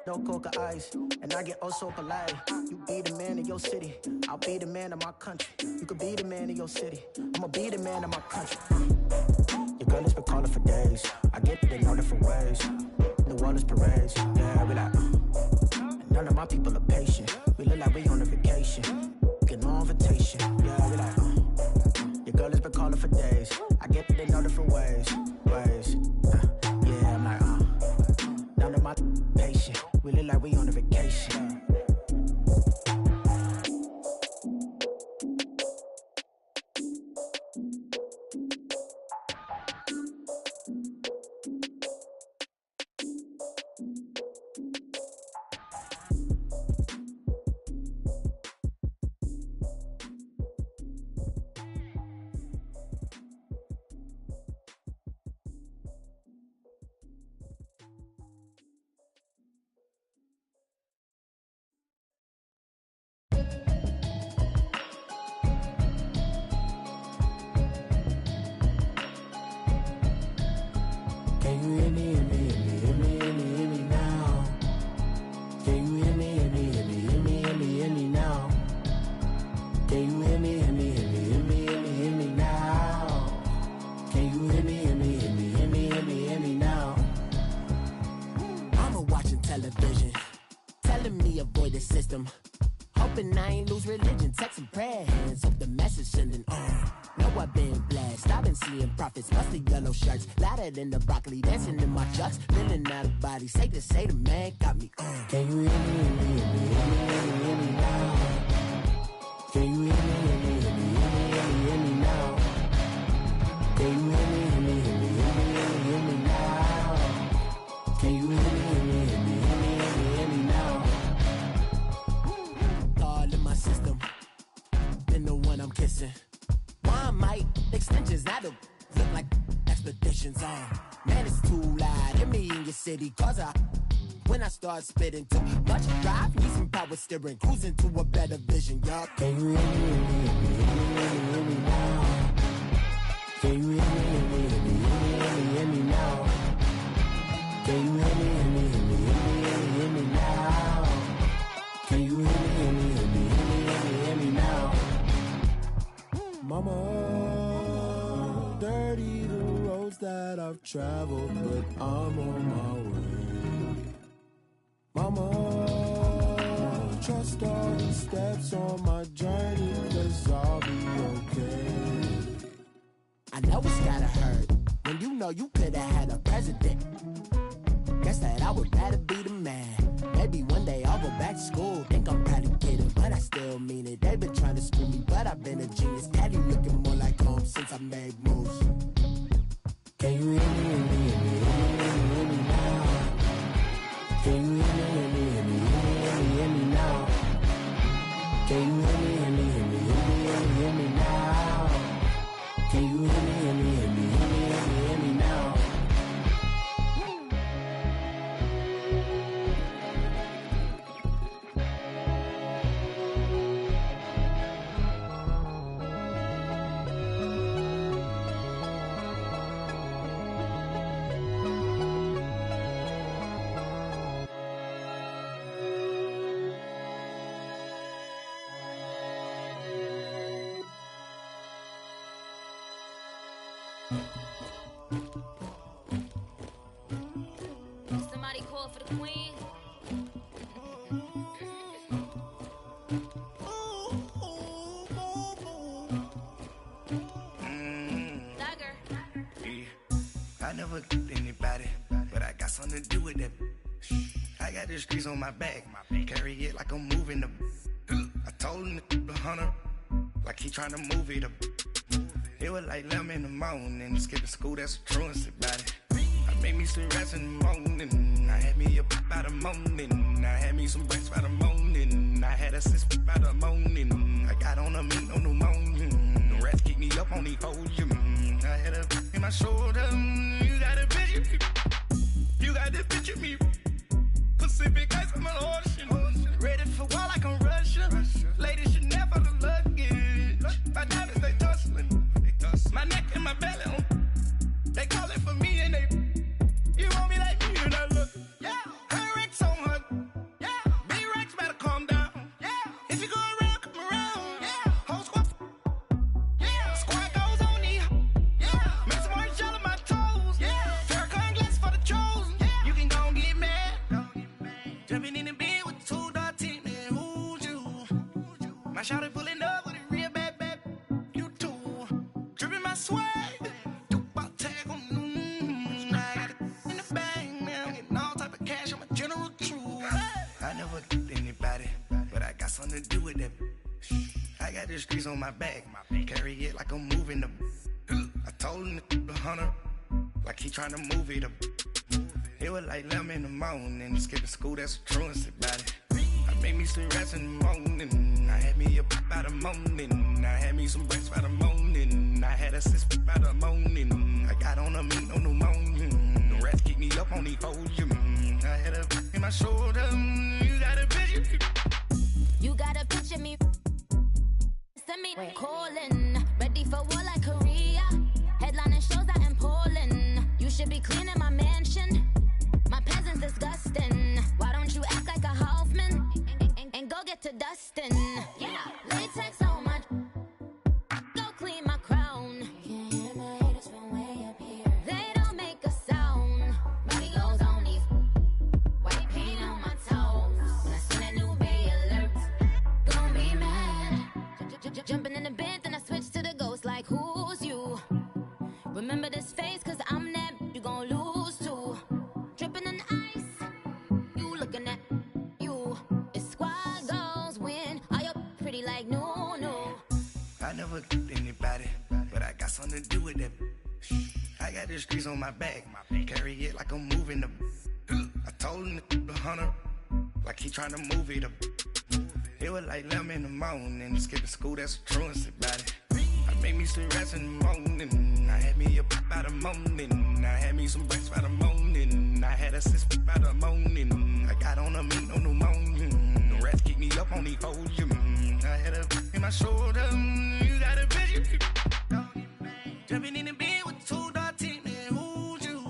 No coca ice, and I get oh so polite. You be the man of your city, I'll be the man of my country. You could be the man of your city, I'ma be the man of my country. Your girl has been calling for days. I get it in all different ways. New Orleans parades, yeah, we like. None of my people are patient. We look like we on a vacation. Get no invitation, yeah, we like. Your girl has been calling for days. I get it in all different ways. Yeah, I'm like, none of my patient. We look like we on a vacation. Hoping I ain't lose religion, texting prayer hands up the message sending know I've been blessed, I've been seeing prophets, mostly yellow shirts, louder than the broccoli, dancing in my chucks, feeling out of body, say the man got me Can you hear me, hear me now? Can you hear me, hear me now? Can you hear me, hear me now? Can you hear me, hear me now? All in my system, then the one I'm kissing. One might extensions that'll look like expeditions on. Man, it's too loud. Hear me in your city, cause when I start spitting too much drive, need some power steering, cruising to a better vision, y'all. Can you hear me now? Can you hear me now? Can you hear me now? Can you hear me now? Mama, dirty the roads that I've traveled, but I'm on my way. Mama, trust all the steps on my journey, 'cause I'll be okay. I know it's gotta hurt when you know you could've had a president. Guess that I would rather be the man. Maybe one day I'll go back to school. Think I'm probably kidding, but I still mean it. They've been trying to screw me, but I've been a genius. Daddy looking more like home since I made moves. Can you hear me now? Can you hear me now? Can you hear me now? Can you hear me now? Somebody call for the queen. I never killed anybody, but I got something to do with that. I got the streets on my back, carry it like I'm moving the. I told him to the hunter, like he trying to move it up. It was like 11 in the morning, skipping school, that's the truancy about it. I made me some rats in the morning, I had me a pop by the morning, I had me some breaks by the morning, I had a sis by the morning, I got on a meat on the morning, the rats keep me up on the podium, I had a in my shoulder, you got a picture, you got the picture me, Pacific ice on my ocean, ready for war like I'm Russia, ladies should never the luggage, my diamonds they tussling, my neck and my belly on, they call it for me and they, you want me like me and I look, yeah, her Rex on her, yeah, B-Rex better calm down, yeah, if you go around, come around, yeah, whole squad, yeah, squad goes on me, yeah, make some orange gel on my toes, yeah, Farrakhan glass for the chosen, yeah, you can go and get mad, jumping in the bed with 2 dark teeth, man, who's you, my shawty pulling up with a real bad, you too, dripping my swag, I never killed anybody, but I got something to do with that. I got the streets on my back, carry it like I'm moving the. I told him to the hunter, like he trying to move it up. It was like 11 in the morning, skipping school, that's the truancy about it. I made me some rats in the morning, I had me a pop by the morning, I had me some breaks by the morning, I had a sis by the morning, I got on a meat on the morning, the rats keep me up on the podium, I had a in my shoulder, you got a picture. You got a picture me. Send me calling, ready for war like Korea. Headlining shows out in Poland. You should be cleaning my mansion. My peasants disgusting. Why don't you act like a Hoffman and go get to dustin'? Yeah, latex on my. Go clean my crown. Can't hear my haters from way up here. They don't make a sound. Body goes on these. White paint on my toes. When I see that new Bay alert, gon' be mad. Jumping in the bed, then I switch to the ghost like who's you? Remember this face, cause I'm that you gon' lose too. Dripping in ice, you looking at you. It's squad goals win. Are you pretty like no? I never killed anybody, but I got something to do with that. I got the streets on my back, carry it like I'm moving the. I told him to the hunter, like he trying to move it up. It was like 11 in the morning, skipping school, that's the truancy about it. I made me some rats in the morning, I had me a pop by the morning, I had me some breaks by the morning, I had a sis by the morning, I got on a meat on the morning, the rats keep me up on the podium, I had a in my shoulder, you got a picture. Jumping in the bed with 2 dark teeth, man, who's you?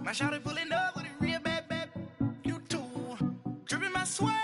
My shawty pulling up with a real bad, you too, dripping my swag.